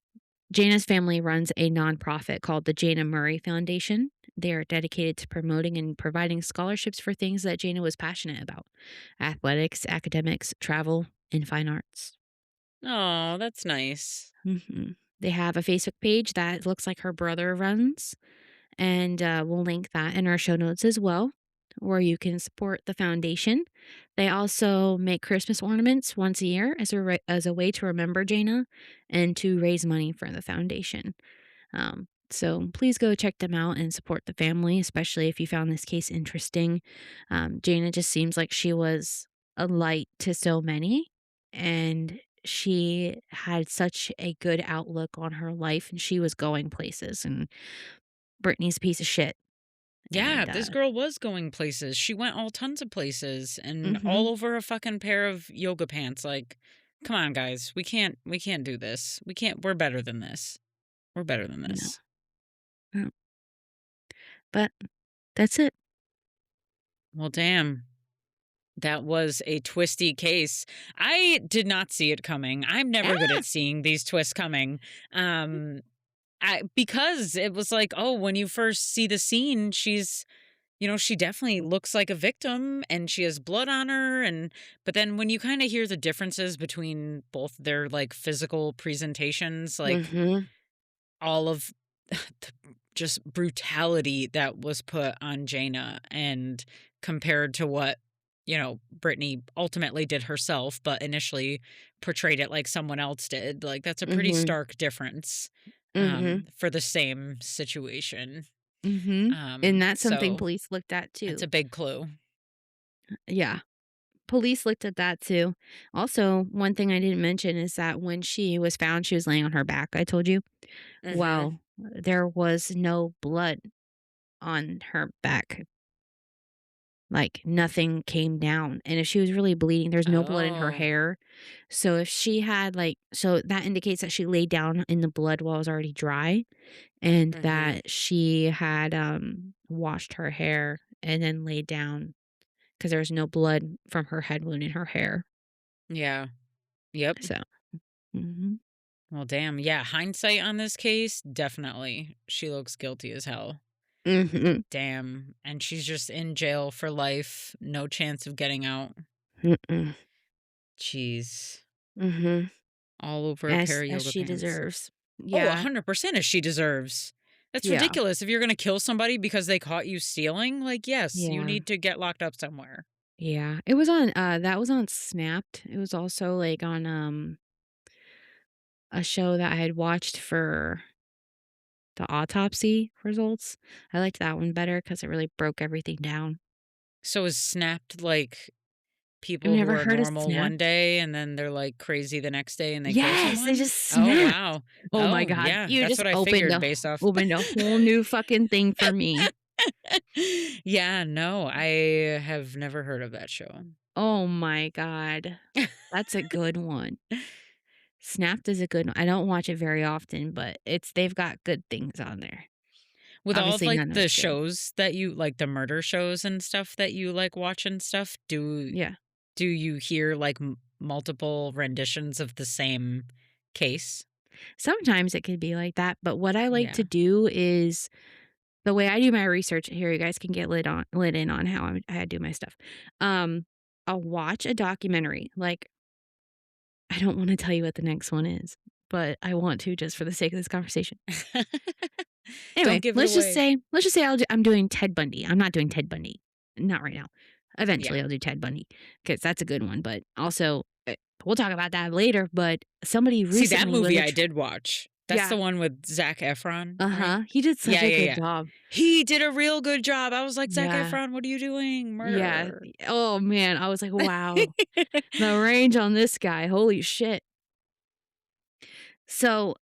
Speaker 1: Jayna's family runs a nonprofit called the Jayna Murray Foundation. They are dedicated to promoting and providing scholarships for things that Jayna was passionate about: athletics, academics, travel, and fine arts.
Speaker 2: Oh, that's nice.
Speaker 1: They have a Facebook page that looks like her brother runs, and we'll link that in our show notes as well, where you can support the foundation. They also make Christmas ornaments once a year as a way to remember Jayna and to raise money for the foundation. So please go check them out and support the family, especially if you found this case interesting. Jayna just seems like she was a light to so many, and she had such a good outlook on her life, and she was going places. And Brittany's a piece of shit.
Speaker 2: Yeah,
Speaker 1: And
Speaker 2: this girl was going places. She went all tons of places and all
Speaker 1: mhm,
Speaker 2: over a fucking pair of yoga pants. Like, come on, guys. We can't do this. We're better than this. We're better than
Speaker 1: no,
Speaker 2: this.
Speaker 1: no, but that's it.
Speaker 2: Well, damn. That was a twisty case. I did not see it coming. I'm never good
Speaker 1: Ah!
Speaker 2: at seeing these twists coming. Um because it was like, oh, when you first see the scene, she definitely looks like a victim and she has blood on her but then when you kind of hear the differences between both their like physical presentations, like
Speaker 1: Mhm,
Speaker 2: all of the just brutality that was put on Jaina and compared to what, Brittany ultimately did herself, but initially portrayed it like someone else did. Like that's a pretty
Speaker 1: mhm,
Speaker 2: stark difference
Speaker 1: mhm,
Speaker 2: for the same situation.
Speaker 1: mhm, and that's something
Speaker 2: So
Speaker 1: police looked at
Speaker 2: it's
Speaker 1: too.
Speaker 2: a big clue.
Speaker 1: Yeah. Police looked at that too. Also, one thing I didn't mention is that when she was found, she was laying on her back, I told you.
Speaker 2: Hmm.
Speaker 1: Well, there was no blood on her back. Like, nothing came down, and if she was really bleeding, there's no blood in her
Speaker 2: Oh.
Speaker 1: hair. So if she had, like so that indicates that she laid down in the blood while it was already dry, and
Speaker 2: Mhm.
Speaker 1: that she had, washed her hair and then laid down because there was no blood from her head wound in her hair.
Speaker 2: Yeah. Yep.
Speaker 1: So mhm.
Speaker 2: Well, damn. Yeah, hindsight on this case, definitely. She looks guilty as hell.
Speaker 1: Mhm.
Speaker 2: Damn. And she's just in jail for life. No chance of getting out.
Speaker 1: Mm-mm.
Speaker 2: Jeez.
Speaker 1: Mhm.
Speaker 2: All over a pair
Speaker 1: As
Speaker 2: of
Speaker 1: as
Speaker 2: yoga
Speaker 1: she
Speaker 2: pants.
Speaker 1: deserves.
Speaker 2: Oh,
Speaker 1: Yeah.
Speaker 2: 100% as she deserves. That's
Speaker 1: Yeah.
Speaker 2: ridiculous. If you're going to kill somebody because they caught you stealing, like, yes, you
Speaker 1: Yeah.
Speaker 2: need to get locked up somewhere.
Speaker 1: Yeah. It was on, that was on Snapped. It was also, like, on, a show that I had watched for the autopsy results. I liked that one better because it really broke everything down.
Speaker 2: So is snapped like
Speaker 1: I've
Speaker 2: people who
Speaker 1: never
Speaker 2: are
Speaker 1: heard of
Speaker 2: normal one
Speaker 1: Snapped.
Speaker 2: day and then they're like crazy the next day and they kill
Speaker 1: Yes, they
Speaker 2: someone?
Speaker 1: just
Speaker 2: Oh,
Speaker 1: snapped.
Speaker 2: wow.
Speaker 1: Oh my
Speaker 2: Oh,
Speaker 1: god,
Speaker 2: yeah.
Speaker 1: you
Speaker 2: That's
Speaker 1: just
Speaker 2: what I
Speaker 1: opened
Speaker 2: figured
Speaker 1: a
Speaker 2: based off.
Speaker 1: opened a whole new fucking thing for me.
Speaker 2: Yeah, no, I have never heard of that show.
Speaker 1: Oh my god. That's a good one. Snapped is a good one. I don't watch it very often, but they've got good things on there.
Speaker 2: With all of
Speaker 1: Obviously,
Speaker 2: like
Speaker 1: none of
Speaker 2: the
Speaker 1: it's good.
Speaker 2: shows that you like, the murder shows and stuff that you like watch and stuff,
Speaker 1: Yeah.
Speaker 2: do you hear like multiple renditions of the same case?
Speaker 1: Sometimes it could be like that, but what I like to
Speaker 2: Yeah.
Speaker 1: do is the way I do my research here, you guys can get lit in on how I do my stuff. Um, I'll watch a documentary. Like, I don't wanna tell you what the next one is, but I want to just for the sake of this conversation.
Speaker 2: Don't
Speaker 1: Anyway,
Speaker 2: give it away.
Speaker 1: let's just say I'm doing Ted Bundy. I'm not doing Ted Bundy. Not right now.
Speaker 2: Yeah.
Speaker 1: Eventually, I'll do Ted Bundy because that's a good one, but also, we'll talk about that later, but somebody
Speaker 2: See, that
Speaker 1: recently was
Speaker 2: movie
Speaker 1: a
Speaker 2: I did watch. That's
Speaker 1: yeah,
Speaker 2: the one with Zac Efron, right?
Speaker 1: uh-huh, he did such
Speaker 2: Yeah,
Speaker 1: a
Speaker 2: yeah,
Speaker 1: good
Speaker 2: yeah.
Speaker 1: job.
Speaker 2: He did a real good job. I was like, Zac
Speaker 1: Yeah,
Speaker 2: Efron, what are you doing?
Speaker 1: yeah.
Speaker 2: Murderer.
Speaker 1: Oh, man, I was like, "Wow, the range on this guy, holy shit." So,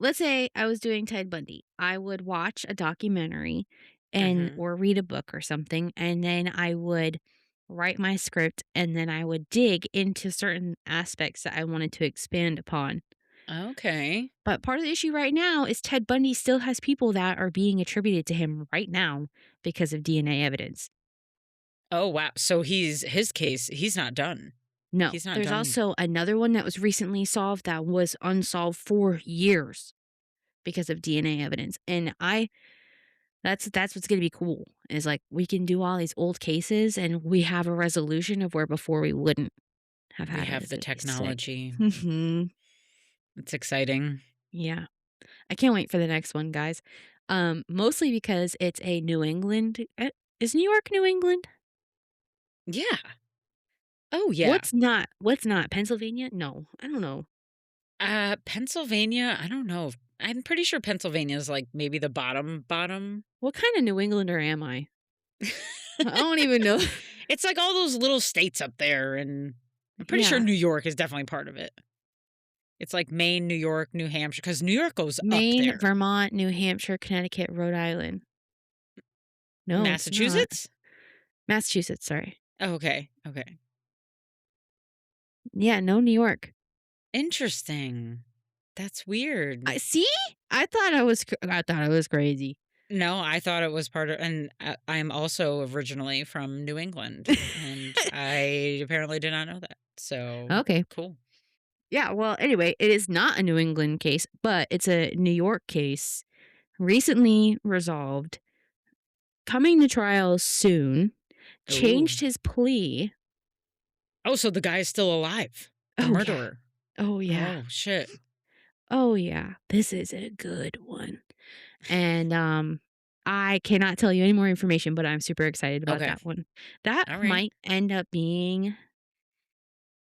Speaker 1: let's say I was doing Ted Bundy. I would watch a documentary and
Speaker 2: Hmm.
Speaker 1: or read a book or something, and then I would write my script, and then I would dig into certain aspects that I wanted to expand upon.
Speaker 2: Okay.
Speaker 1: But part of the issue right now is Ted Bundy still has people that are being attributed to him right now because of DNA evidence.
Speaker 2: Oh, wow. So his case, he's not done.
Speaker 1: No,
Speaker 2: He's not
Speaker 1: there's
Speaker 2: done.
Speaker 1: also another one that was recently solved that was unsolved for years because of DNA evidence. And that's what's gonna be cool, is, like, we can do all these old cases, and we have a resolution of where before we wouldn't have
Speaker 2: We
Speaker 1: had a
Speaker 2: have the
Speaker 1: resolution. Sick.
Speaker 2: technology.
Speaker 1: Mhm.
Speaker 2: It's exciting.
Speaker 1: Yeah. I can't wait for the next one, guys. Mostly because it's a New England is New York New England?
Speaker 2: Yeah. Oh, yeah.
Speaker 1: What's not? Pennsylvania? No, I don't know.
Speaker 2: Pennsylvania, I don't know. I'm pretty sure Pennsylvania is like maybe the bottom.
Speaker 1: What kinda New Englander am I? I don't even know.
Speaker 2: It's like all those little states up there, and I'm pretty sure
Speaker 1: Yeah.
Speaker 2: New York is definitely part of it. It's like Maine, New York, New Hampshire, because New York goes up
Speaker 1: Maine,
Speaker 2: there.
Speaker 1: Vermont, New Hampshire, Connecticut, Rhode Island. No, it's not.
Speaker 2: Massachusetts?
Speaker 1: Massachusetts, sorry.
Speaker 2: Oh, okay. Okay.
Speaker 1: Yeah, no New York.
Speaker 2: Interesting. That's weird.
Speaker 1: I see? I thought I was crazy.
Speaker 2: No, I thought it was part of, and I'm also originally from New England, and I apparently did not know that. So
Speaker 1: Okay.
Speaker 2: cool.
Speaker 1: Yeah, well, anyway, it is not a New England case, but it's a New York case, recently resolved, coming to trial soon,
Speaker 2: Ooh.
Speaker 1: changed his plea.
Speaker 2: Oh, so the guy is still alive, the
Speaker 1: Oh, yeah.
Speaker 2: murderer.
Speaker 1: Oh, yeah.
Speaker 2: Oh shit.
Speaker 1: Oh, yeah. This is a good one. And, I cannot tell you any more information, but I'm super excited about
Speaker 2: Okay.
Speaker 1: that one. That
Speaker 2: All right.
Speaker 1: might end up being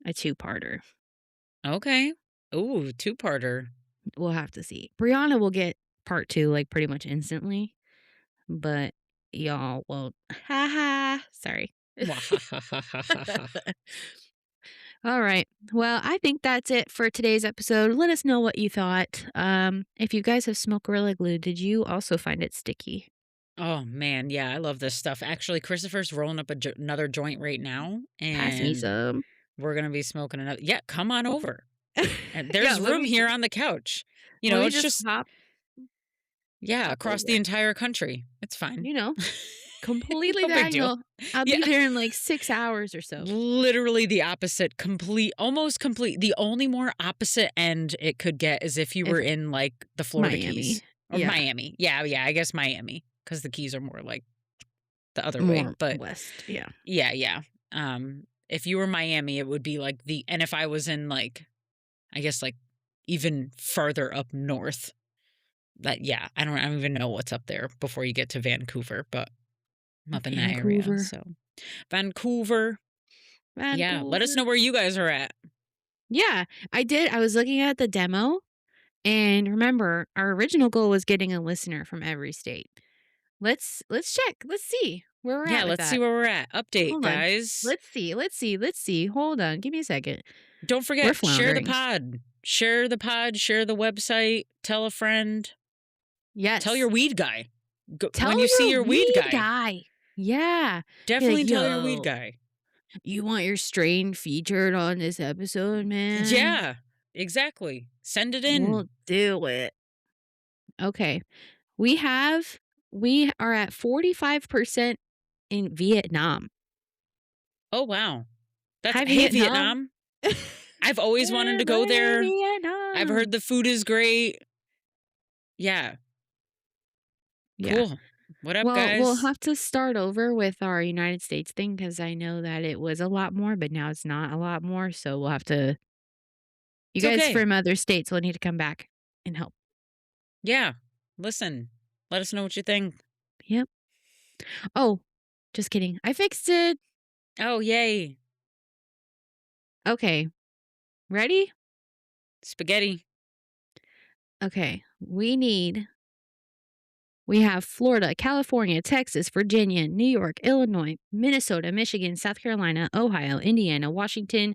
Speaker 1: a two-parter.
Speaker 2: Okay. Ooh, two-parter.
Speaker 1: We'll have to see. Briana will get part 2, like, pretty much instantly, but y'all won't. Ha ha. Sorry.
Speaker 2: Wahahahahaha.
Speaker 1: Alright. Well, I think that's it for today's episode. Let us know what you thought. If you guys have smoked Gorilla Glue, did you also find it sticky?
Speaker 2: Oh, man, yeah, I love this stuff. Actually, Christopher's rolling up another joint right now,
Speaker 1: Pass me
Speaker 2: and
Speaker 1: some.
Speaker 2: we're gonna be smoking another. Yeah, come on over. And
Speaker 1: Yeah,
Speaker 2: there's room here on the couch.
Speaker 1: let me
Speaker 2: It's
Speaker 1: just
Speaker 2: just yeah,
Speaker 1: hop
Speaker 2: across the
Speaker 1: over.
Speaker 2: entire country. It's fine.
Speaker 1: You know, completely
Speaker 2: No big deal.
Speaker 1: diagonal. I'll
Speaker 2: Yeah.
Speaker 1: be there in like 6 hours or so.
Speaker 2: Literally the opposite, almost complete. The only more opposite end it could get is if you were
Speaker 1: If
Speaker 2: in like the Florida Keys
Speaker 1: Miami.
Speaker 2: or
Speaker 1: Yeah,
Speaker 2: Miami. Yeah, yeah, I guess Miami because the Keys are more like the other way.
Speaker 1: more
Speaker 2: But
Speaker 1: west. Yeah.
Speaker 2: yeah, yeah. If you were Miami, it would be like and if I was in like, I guess like even further up north, that yeah, I don't even know what's up there before you get to Vancouver, but I'm up in that area.
Speaker 1: Vancouver.
Speaker 2: So Vancouver. Yeah, let us
Speaker 1: Vancouver.
Speaker 2: know where you guys are at.
Speaker 1: Yeah, I did. I was looking at the demo, and remember, our original goal was getting a listener from every state. Let's check. Let's see where we're
Speaker 2: Yeah,
Speaker 1: at with
Speaker 2: let's see
Speaker 1: that.
Speaker 2: where we're at. Update,
Speaker 1: Hold on.
Speaker 2: guys.
Speaker 1: Let's see. Hold on. Give me a second.
Speaker 2: Don't
Speaker 1: We're
Speaker 2: forget, share the
Speaker 1: floundering.
Speaker 2: pod. Share the pod, share the website, tell a friend, tell your
Speaker 1: Yes.
Speaker 2: weed guy. When
Speaker 1: Tell
Speaker 2: you see
Speaker 1: your
Speaker 2: your weed
Speaker 1: weed
Speaker 2: guy,
Speaker 1: guy. Yeah. Be
Speaker 2: definitely
Speaker 1: like,
Speaker 2: tell your weed
Speaker 1: yo,
Speaker 2: guy.
Speaker 1: you want your strain featured on this episode, man?
Speaker 2: Yeah, exactly. Send it in.
Speaker 1: We'll do it. Okay. We are at 45% in Vietnam.
Speaker 2: Oh, wow. That's,
Speaker 1: Hi,
Speaker 2: hey,
Speaker 1: Vietnam.
Speaker 2: Vietnam. I've always wanted to go
Speaker 1: Hey,
Speaker 2: there. I've
Speaker 1: Vietnam.
Speaker 2: heard the food is great. Yeah.
Speaker 1: Yeah.
Speaker 2: Cool. What up,
Speaker 1: Well, we'll
Speaker 2: guys?
Speaker 1: have to start over with our United States thing because I know that it was a lot more, but now it's not a lot more. So we'll have to, you
Speaker 2: It's
Speaker 1: guys
Speaker 2: okay.
Speaker 1: from other states will need to come back and help.
Speaker 2: Yeah. Listen, let us know what you think.
Speaker 1: Yep. Oh, just kidding. I fixed it.
Speaker 2: Oh, yay.
Speaker 1: Okay. Ready?
Speaker 2: Spaghetti.
Speaker 1: Okay. We have Florida, California, Texas, Virginia, New York, Illinois, Minnesota, Michigan, South Carolina, Ohio, Indiana, Washington,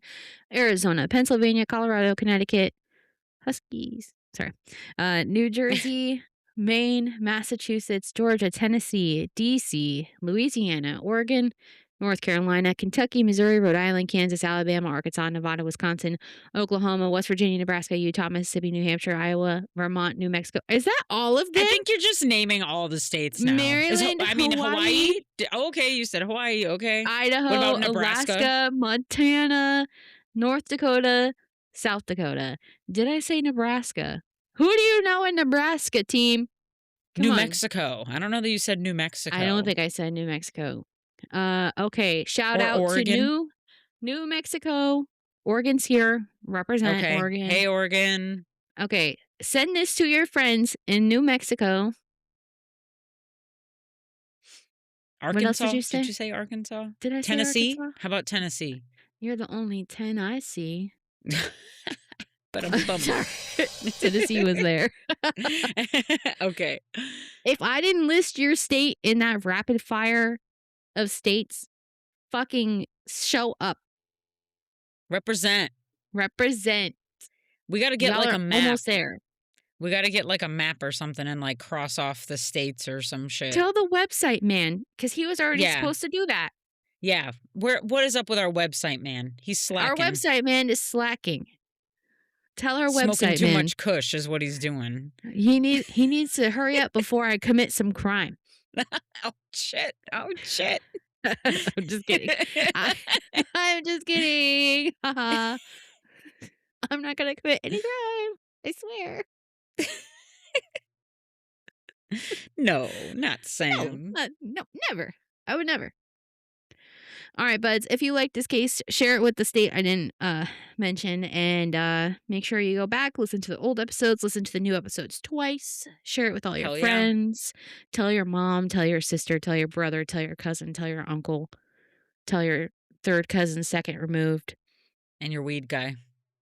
Speaker 1: Arizona, Pennsylvania, Colorado, Connecticut, Huskies. Sorry. New Jersey, Maine, Massachusetts, Georgia, Tennessee, DC, Louisiana, Oregon, North Carolina, Kentucky, Missouri, Rhode Island, Kansas, Alabama, Arkansas, Nevada, Wisconsin, Oklahoma, West Virginia, Nebraska, Utah, Mississippi, New Hampshire, Iowa, Vermont, New Mexico. Is that all of
Speaker 2: I
Speaker 1: them?
Speaker 2: think you're just naming all the states now.
Speaker 1: Maryland,
Speaker 2: Hawaii? Okay, you said Hawaii. Okay. What
Speaker 1: Idaho,
Speaker 2: about Nebraska?
Speaker 1: Alaska, Montana, North Dakota, South Dakota. Did I say Nebraska? Who do you know in Nebraska, team? Come
Speaker 2: New
Speaker 1: on.
Speaker 2: Mexico. I don't know that you said New Mexico.
Speaker 1: I don't think I said New Mexico. Okay. Shout
Speaker 2: Or
Speaker 1: out
Speaker 2: Oregon.
Speaker 1: to New Mexico. Oregon's here. Represent
Speaker 2: Okay.
Speaker 1: Oregon.
Speaker 2: Hey, Oregon.
Speaker 1: Okay. Send this to your friends in New Mexico.
Speaker 2: Arkansas.
Speaker 1: What else did you say?
Speaker 2: Did you say Arkansas?
Speaker 1: Did I say
Speaker 2: Tennessee?
Speaker 1: Arkansas?
Speaker 2: How about Tennessee?
Speaker 1: You're the only 10 I see.
Speaker 2: But I'm bummed.
Speaker 1: Sorry. Tennessee was there.
Speaker 2: Okay.
Speaker 1: If I didn't list your state in that rapid fire of states, fucking show up.
Speaker 2: Represent.
Speaker 1: We
Speaker 2: got to get like a map.
Speaker 1: Almost there.
Speaker 2: We got to get like a map or something and like cross off the states or some shit.
Speaker 1: Tell the website man, because he was already supposed to do that.
Speaker 2: Yeah. What is up with our website man? He's slacking.
Speaker 1: Our website man is slacking. Tell our
Speaker 2: Smoking
Speaker 1: website
Speaker 2: too
Speaker 1: man.
Speaker 2: much Kush is what he's doing.
Speaker 1: He needs to hurry up before I commit some crime.
Speaker 2: Oh shit. I'm
Speaker 1: just kidding. I'm just kidding. I'm not gonna commit any crime. I swear.
Speaker 2: No, not Sam.
Speaker 1: No, never. I would never. All right, buds. If you like this case, share it with the state I didn't mention, and make sure you go back, listen to the old episodes, listen to the new episodes twice. Share it with all your friends. Tell your mom, tell your sister, tell your brother, tell your cousin, tell your uncle, tell your third cousin, second removed,
Speaker 2: and your weed guy.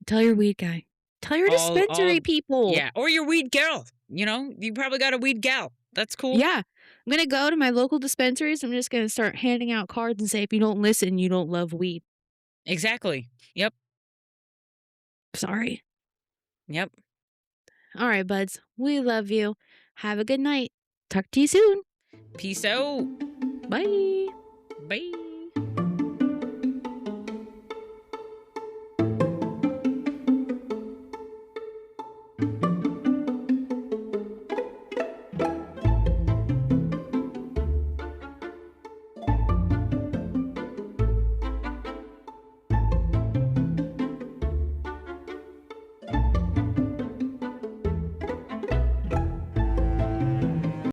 Speaker 1: Tell your weed guy. Tell your dispensary people.
Speaker 2: Yeah, or your weed girl. You probably got a weed gal. That's cool.
Speaker 1: Yeah. I'm going to go to my local dispensaries. I'm just going to start handing out cards and say, if you don't listen, you don't love weed.
Speaker 2: Exactly. Yep.
Speaker 1: Sorry.
Speaker 2: Yep.
Speaker 1: All right, buds. We love you. Have a good night. Talk to you soon.
Speaker 2: Peace out.
Speaker 1: Bye.
Speaker 2: Bye.